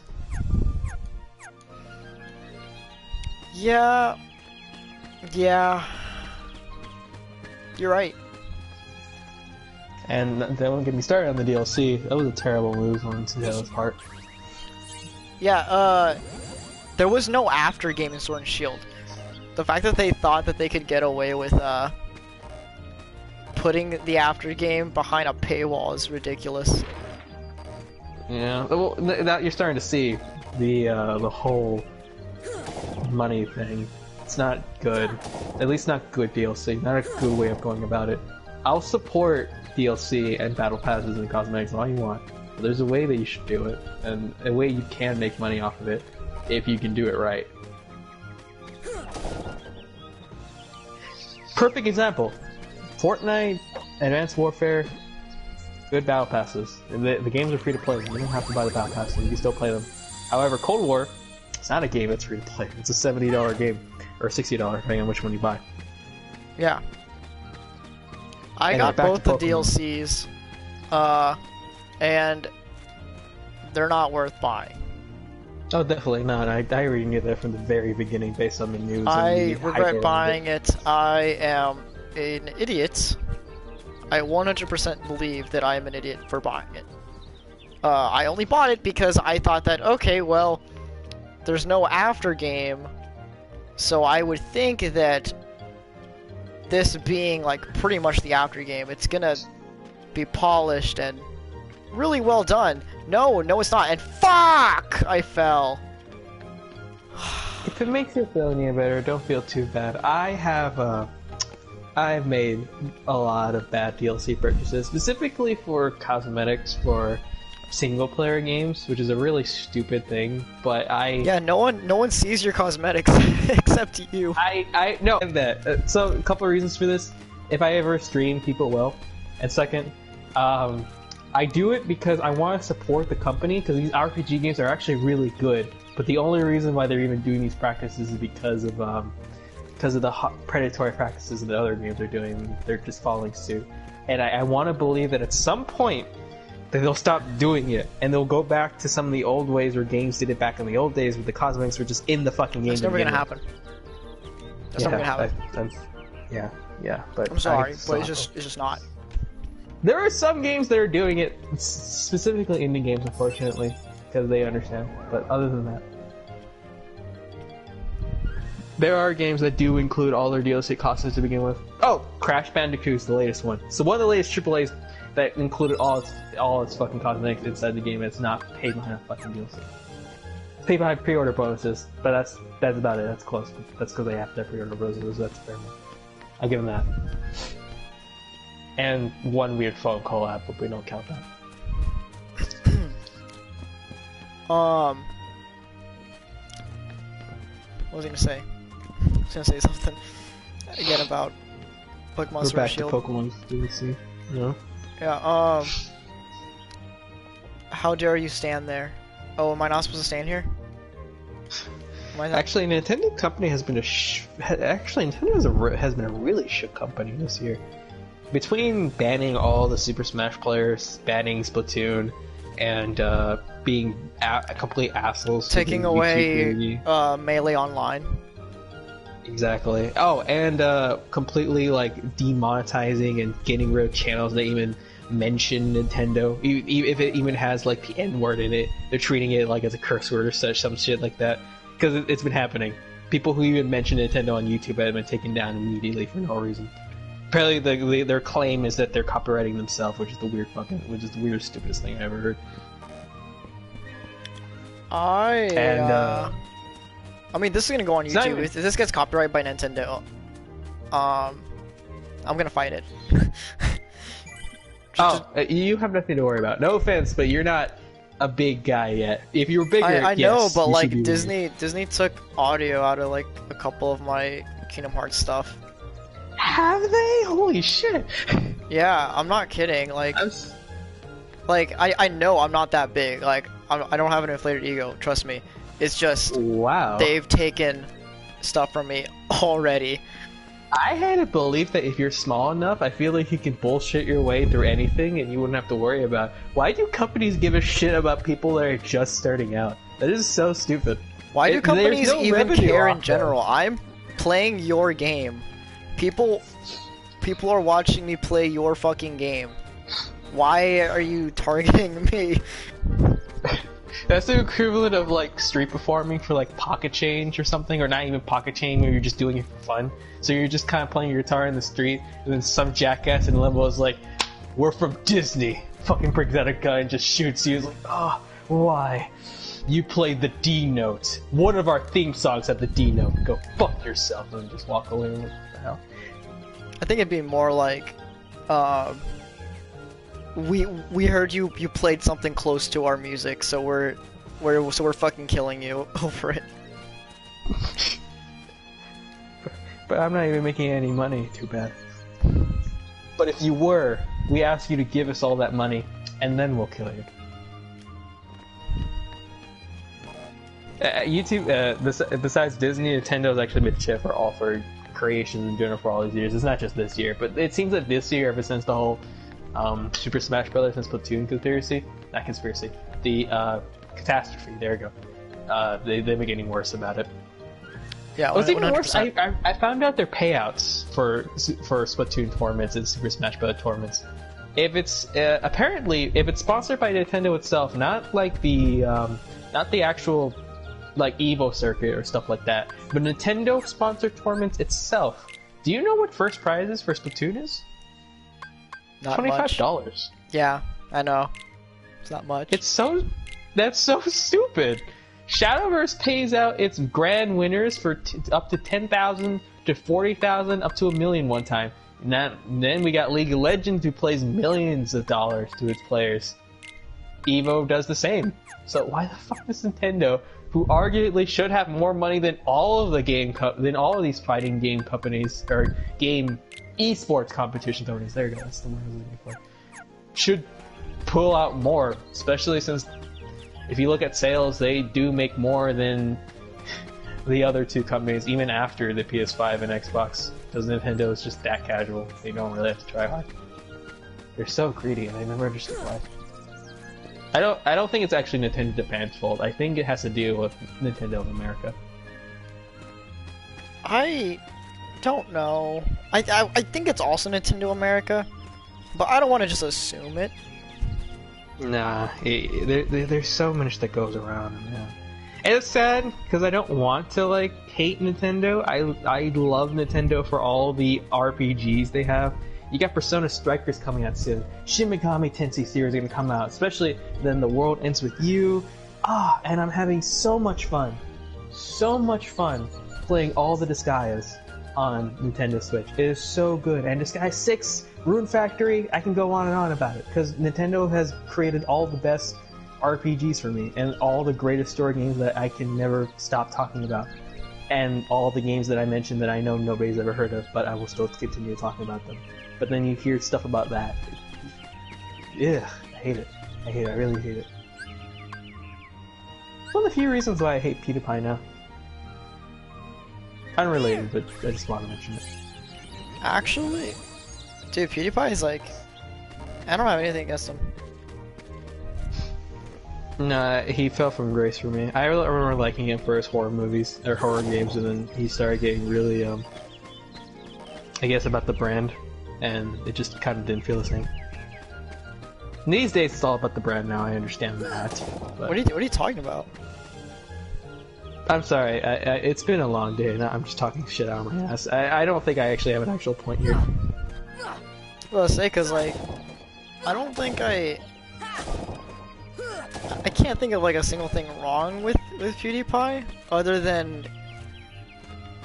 Yeah, you're right. And don't get me started on the DLC. That was a terrible move on Nintendo's part. Yeah, there was no after game in Sword and Shield. The fact that they thought that they could get away with putting the after game behind a paywall is ridiculous. Yeah, well, now you're starting to see the whole money thing. It's not good. At least not good DLC. Not a good way of going about it. I'll support DLC and battle passes and cosmetics all you want. But there's a way that you should do it, and a way you can make money off of it if you can do it right. Perfect example. Fortnite, Advanced Warfare, good battle passes. The games are free to play. You don't have to buy the battle passes. You can still play them. However, Cold War, it's not a game that's free to play. It's a $70 game, or $60 depending on which one you buy. Yeah. I got both the DLCs, and they're not worth buying. Oh, definitely not. I already knew that from the very beginning based on the news. I regret buying it. I am an idiot. I 100% believe that I am an idiot for buying it. I only bought it because I thought that, okay, well, there's no after game, so I would think that this being like pretty much the after game, it's gonna be polished and really well done. No, it's not. And fuck, I fell. If it makes you feel any better, don't feel too bad. I've made a lot of bad DLC purchases, specifically for cosmetics for single-player games, which is a really stupid thing. But yeah, no one sees your cosmetics except you. I know that. So a couple of reasons for this. If I ever stream, people will. And second, I do it because I want to support the company, because these RPG games are actually really good. But the only reason why they're even doing these practices is because of the predatory practices that other games are doing. They're just following suit. And I want to believe that at some point, They'll stop doing it, and they'll go back to some of the old ways where games did it back in the old days, where the cosmetics were just in the fucking game. It's never gonna happen. That's never gonna happen. Yeah, but I'm sorry, but it's just not. There are some games that are doing it, specifically indie games, unfortunately, because they understand. But other than that, there are games that do include all their DLC costs to begin with. Oh, Crash Bandicoot is the latest one. So one of the latest AAA's that included all its fucking cosmetics inside the game. It's not paid behind a fucking DLC. It's paid behind pre-order bonuses, but that's about it. That's close. That's because they have to have pre-order bonuses. So that's fair enough. I'll give them that. And one weird phone collab, but we don't count that. What was I gonna say? I was gonna say something again about Pokemon Sword and Shield. We're back to Pokemon DLC. No. Yeah. How dare you stand there? Oh, am I not supposed to stand here? Actually, Nintendo company has been Nintendo has been a really shook company this year. Between banning all the Super Smash players, banning Splatoon, and being complete assholes, taking away Melee Online. Exactly. Oh, and completely like demonetizing and getting rid of channels that even mention Nintendo. If it even has like the N word in it, they're treating it like as a curse word or such, some shit like that. Because it's been happening. People who even mention Nintendo on YouTube have been taken down immediately for no reason. Apparently, their claim is that they're copyrighting themselves, which is the weirdest, stupidest thing I ever heard. I mean, this is gonna go on YouTube. If this gets copyrighted by Nintendo, I'm gonna fight it. You have nothing to worry about. No offense, but you're not a big guy yet. If you were bigger, I yes, know, but like be Disney took audio out of like a couple of my Kingdom Hearts stuff. Have they? Holy shit! Yeah, I'm not kidding. Like I know I'm not that big. Like I don't have an inflated ego. Trust me. It's just wow. They've taken stuff from me already. I had a belief that if you're small enough, I feel like you can bullshit your way through anything and you wouldn't have to worry about it. Why do companies give a shit about people that are just starting out? That is so stupid. Why do companies even care in general? I'm playing your game. People are watching me play your fucking game. Why are you targeting me? That's the equivalent of like street performing for like Pocket Change or something, or not even Pocket Change, where you're just doing it for fun. So you're just kind of playing your guitar in the street, and then some jackass in limbo is like, "We're from Disney." Fucking brings out a gun and just shoots you. It's like, oh, why? You played the D note. One of our theme songs had the D note. Go fuck yourself, and just walk away. What the hell? I think it'd be more like, we heard you played something close to our music, so we're fucking killing you over it. But I'm not even making any money. Too bad. But if you were, we ask you to give us all that money, and then we'll kill you. YouTube, besides Disney, Nintendo's actually been shit for all for creations in general for all these years. It's not just this year, but it seems like this year, ever since the whole Super Smash Bros. And Splatoon the catastrophe. There we go. They've been getting worse about it. Yeah, what's even worse, I found out their payouts for Splatoon tournaments and Super Smash Bros. Tournaments. If it's apparently if it's sponsored by Nintendo itself, not like the actual like Evo circuit or stuff like that, but Nintendo sponsored tournaments itself. Do you know what first prize is for Splatoon is? Not $25. much. Yeah, I know. It's not much. That's so stupid. Shadowverse pays out its grand winners for up to 10,000 to 40,000, up to $1 million one time. And then we got League of Legends, who plays millions of dollars to its players. Evo does the same. So why the fuck does Nintendo, who arguably should have more money than all of these fighting game companies or game esports competition companies? There you go. That's the word I was looking for. Should pull out more, especially since if you look at sales, they do make more than the other two companies, even after the PS5 and Xbox. Because Nintendo is just that casual. They don't really have to try hard. They're so greedy, and I never understood why. I don't think it's actually Nintendo Japan's fault. I think it has to deal with Nintendo of America. I don't know. I think it's also Nintendo America, but I don't want to just assume it. Nah, there's so much that goes around. Yeah. And it's sad because I don't want to like hate Nintendo. I love Nintendo for all the RPGs they have. You got Persona Strikers coming out soon. Shin Megami Tensei series is gonna come out, especially then The World Ends With You. And I'm having so much fun playing all the Disgaeas on Nintendo Switch. It is so good. And Disgaea 6, Rune Factory, I can go on and on about it because Nintendo has created all the best RPGs for me and all the greatest story games that I can never stop talking about. And all the games that I mentioned that I know nobody's ever heard of, but I will still continue talking about them. But then you hear stuff about that. Yeah, I hate it. I really hate it. It's one of the few reasons why I hate PewDiePie now. Unrelated, but I just want to mention it. Actually, dude, PewDiePie is like, I don't have anything against him. Nah, he fell from grace for me. I remember liking him for his horror movies, or horror games, and then he started getting really, I guess about the brand, and it just kind of didn't feel the same. And these days it's all about the brand now, I understand that. But... What are you talking about? I'm sorry, it's been a long day, and I'm just talking shit out of my ass. I don't think I actually have an actual point here. Well, I say, cause like, I don't think I can't think of like a single thing wrong with PewDiePie, other than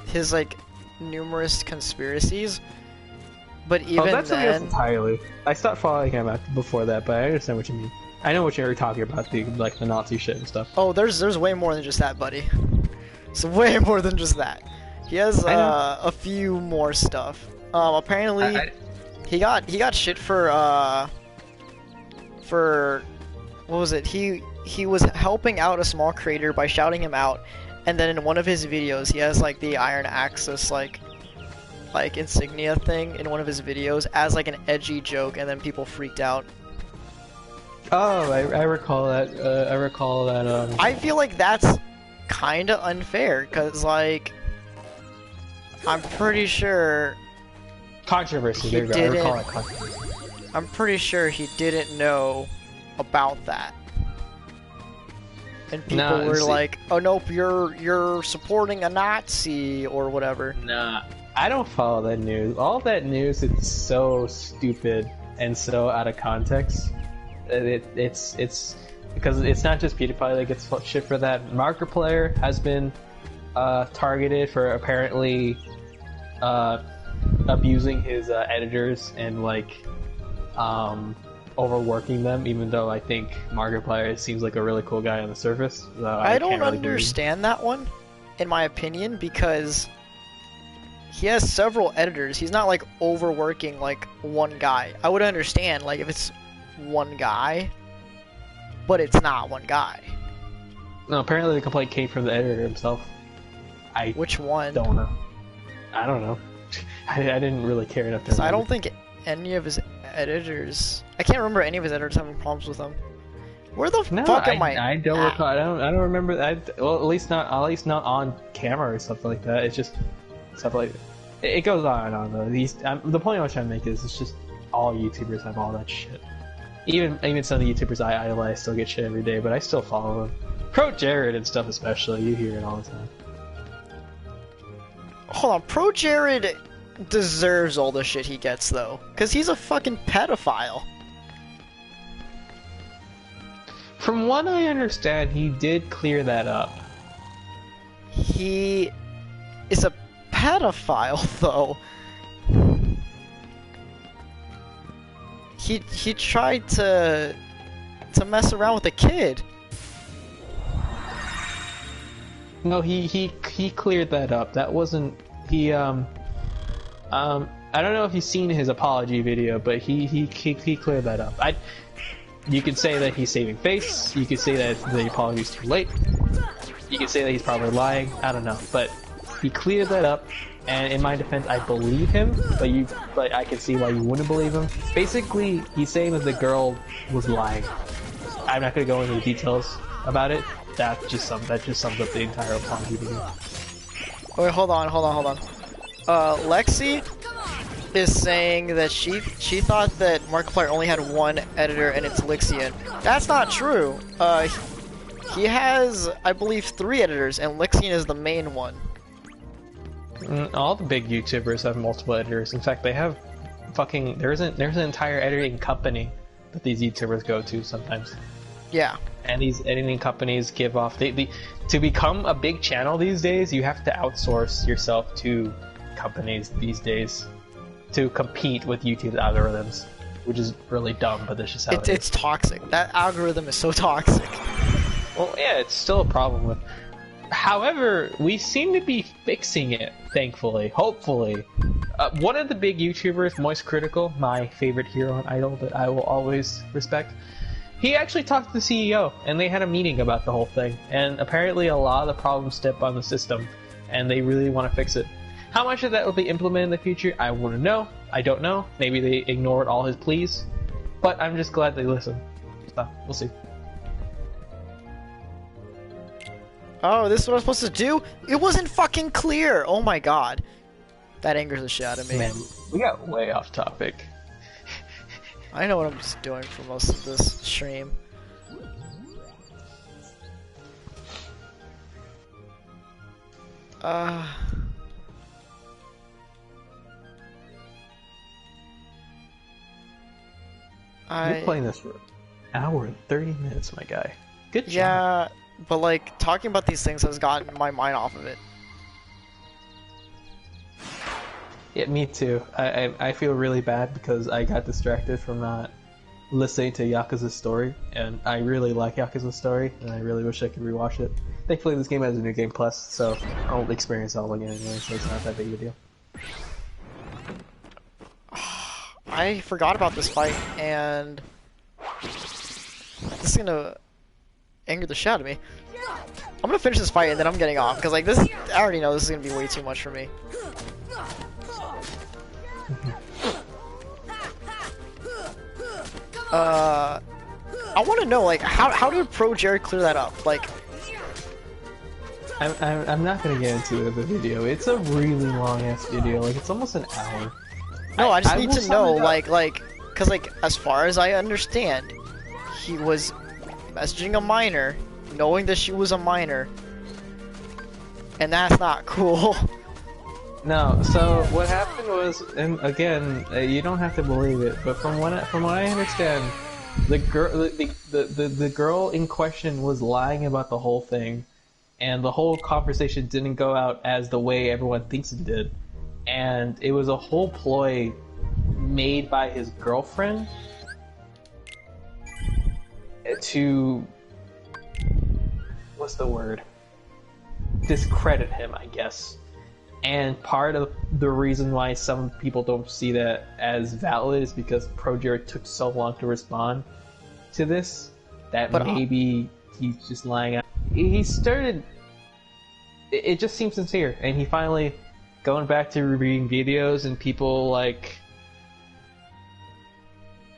his like numerous conspiracies. But even that's then, entirely. I stopped following him before that, but I understand what you mean. I know what you're talking about, the Nazi shit and stuff. Oh, there's way more than just that, buddy. It's way more than just that. He has a few more stuff. Apparently, he got shit for what was it? He was helping out a small creator by shouting him out, and then in one of his videos, he has like the Iron Axis like insignia thing in one of his videos as like an edgy joke, and then people freaked out. Oh, I recall that. I feel like that's kind of unfair, cause like I'm pretty sure controversy. There you go. I recall that controversy. I'm pretty sure he didn't know about that, and people were like, "Oh nope, you're supporting a Nazi or whatever." Nah, I don't follow that news. All that news is so stupid and so out of context. It's because it's not just PewDiePie that gets shit for that. Markiplier has been targeted for apparently abusing his editors and like overworking them, even though I think Markiplier seems like a really cool guy on the surface. So I don't really understand that one, in my opinion, because he has several editors. He's not like overworking like one guy. I would understand like if it's one guy, but it's not one guy. No, apparently the complaint came from the editor himself. Which one? Don't know. I don't know. I didn't really care enough to. I don't think any of his editors. I can't remember any of his editors having problems with him. Where the fuck am I? I don't recall. I don't remember that. Well, at least not on camera or something like that. It's just stuff like it goes on and on though. The point I was trying to make is it's just all YouTubers have all that shit. Even some of the YouTubers I idolize still get shit every day, but I still follow them. Pro Jared and stuff especially, you hear it all the time. Hold on, Pro Jared deserves all the shit he gets though, cause he's a fucking pedophile. From what I understand, he did clear that up. He is a pedophile though. He tried to mess around with a kid. No, he cleared that up. That wasn't he. I don't know if you've seen his apology video, but he cleared that up. You could say that he's saving face. You could say that the apology's too late. You could say that he's probably lying. I don't know, but he cleared that up. And in my defense, I believe him, but I can see why you wouldn't believe him. Basically, he's saying that the girl was lying. I'm not gonna go into the details about it. That just sums up the entire Ponzi video. Wait, hold on. Lexi is saying that she thought that Markiplier only had one editor and it's Lixian. That's not true. He has, I believe, 3 editors and Lixian is the main one. All the big YouTubers have multiple editors. In fact, they have fucking there's an entire editing company that these YouTubers go to sometimes. Yeah. And these editing companies give off to become a big channel these days, you have to outsource yourself to companies these days to compete with YouTube's algorithms, which is really dumb, but that's just how it is. It's toxic. That algorithm is so toxic. Well, yeah, it's still a problem with. However, we seem to be fixing it, thankfully, hopefully. One of the big YouTubers, Moist Critical, my favorite hero and idol that I will always respect, he actually talked to the CEO, and they had a meeting about the whole thing. And apparently a lot of the problems step on the system, and they really want to fix it. How much of that will be implemented in the future, I wouldn't know. I don't know. Maybe they ignored all his pleas. But I'm just glad they listened. So, we'll see. Oh, this is what I'm supposed to do? It wasn't fucking clear! Oh my god. That angers the shit out of me. Man, we got way off topic. I know what I'm just doing for most of this stream. You're playing this for an hour and 30 minutes, my guy. Good job. Yeah, but like, talking about these things has gotten my mind off of it. Yeah, me too. I feel really bad because I got distracted from not listening to Yakuza's story, and I really like Yakuza's story, and I really wish I could rewatch it. Thankfully, this game has a new game plus, so I'll experience it all again anyway, so it's not that big of a deal. I forgot about this fight, and this is gonna anger the shit out of me. I'm gonna finish this fight and then I'm getting off, because like this, I already know this is gonna be way too much for me. I want to know, like, how did Pro Jared clear that up? Like, I'm not gonna get into the video. It's a really long ass video. Like, it's almost an hour. No, I just need to know, like, cause like, as far as I understand, he was messaging a minor, knowing that she was a minor, and that's not cool. No, so what happened was, and again, you don't have to believe it, but from what I understand, the girl in question was lying about the whole thing, and the whole conversation didn't go out as the way everyone thinks it did, and it was a whole ploy made by his girlfriend to, what's the word? Discredit him, I guess. And part of the reason why some people don't see that as valid is because Pro Jared took so long to respond to this that maybe he's just lying out. He started. It just seems sincere, and he finally going back to reading videos, and people like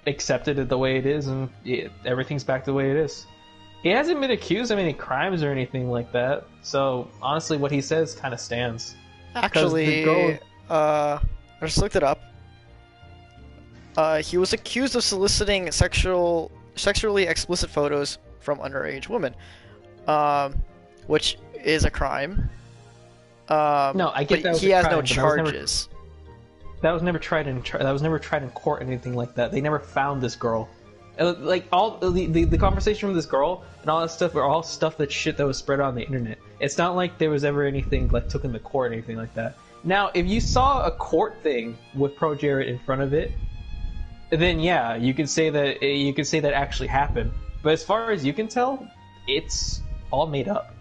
accepted it the way it is, and everything's back the way it is. He hasn't been accused of any crimes or anything like that, so honestly, what he says kind of stands. Actually, I just looked it up. He was accused of soliciting sexually explicit photos from underage women, which is a crime. No, I get but that. He has no charges. That was never tried in court or anything like that. They never found this girl. Like all the conversation with this girl and all that stuff were all stuff that was spread on the internet. It's not like there was ever anything like took into court or anything like that. Now, if you saw a court thing with Pro Jared in front of it, then yeah, you could say that actually happened. But as far as you can tell, it's all made up.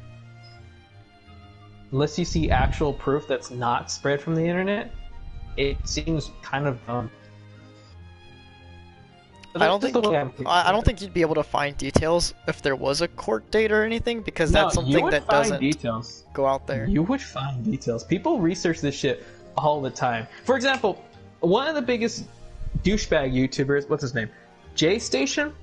Unless you see actual proof that's not spread from the internet, it seems kind of dumb. I don't think you'd be able to find details if there was a court date or anything, because that's something that doesn't go out there. You would find details. People research this shit all the time. For example, one of the biggest douchebag YouTubers, what's his name? J Station?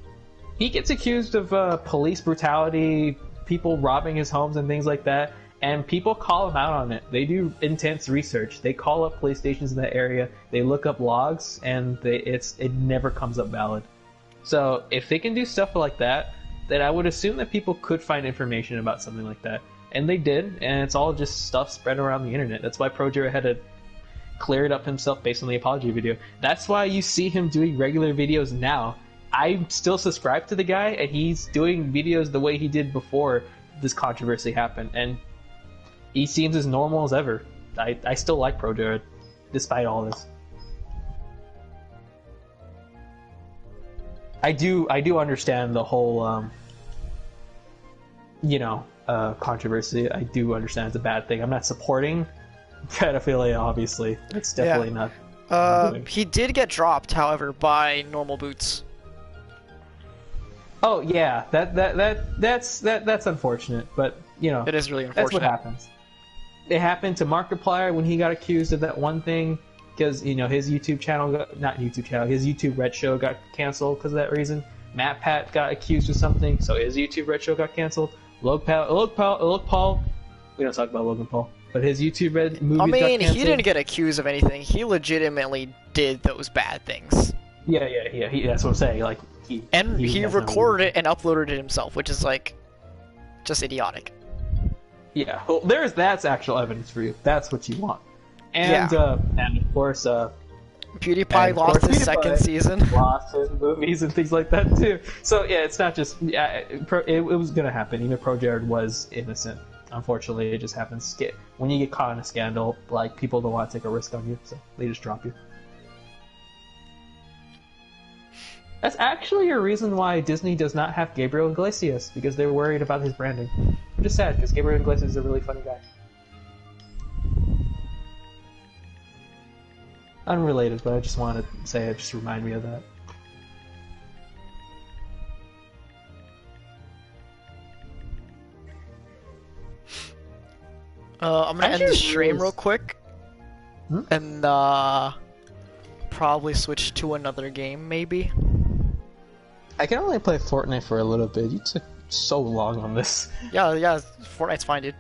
he gets accused of police brutality, people robbing his homes and things like that, and people call him out on it. They do intense research. They call up police stations in that area, they look up logs, and it never comes up valid. So if they can do stuff like that, then I would assume that people could find information about something like that. And they did, and it's all just stuff spread around the internet. That's why ProJared had to clear it up himself based on the apology video. That's why you see him doing regular videos now. I'm still subscribed to the guy, and he's doing videos the way he did before this controversy happened, and he seems as normal as ever. I still like ProJared, despite all this. I do understand the whole, controversy. I do understand it's a bad thing. I'm not supporting pedophilia, obviously. It's definitely not. He did get dropped, however, by Normal Boots. Oh yeah, that's unfortunate, but it is really unfortunate. That's what happens. It happened to Markiplier when he got accused of that one thing, because his YouTube channel his YouTube Red Show got canceled because of that reason. MatPat got accused of something, so his YouTube Red Show got canceled. Logan Paul, we don't talk about Logan Paul, but his YouTube Red movies got canceled. He didn't get accused of anything. He legitimately did those bad things. Yeah. That's what I'm saying. Like he recorded it and uploaded it himself, which is just idiotic. Yeah, well, that's actual evidence for you. That's what you want. And and of course, PewDiePie lost his second season. Lost his movies and things like that too. So yeah, it's not just it was gonna happen. Even ProJared was innocent. Unfortunately, it just happens. When you get caught in a scandal, like, people don't want to take a risk on you, so they just drop you. That's actually a reason why Disney does not have Gabriel Iglesias, because they're worried about his branding. I'm just sad, because Gabriel Iglesias is a really funny guy. Unrelated, but I just wanted to say it, just remind me of that. I'm gonna end the stream real quick, and probably switch to another game, maybe. I can only play Fortnite for a little bit. You took so long on this. Yeah, Fortnite's fine, dude.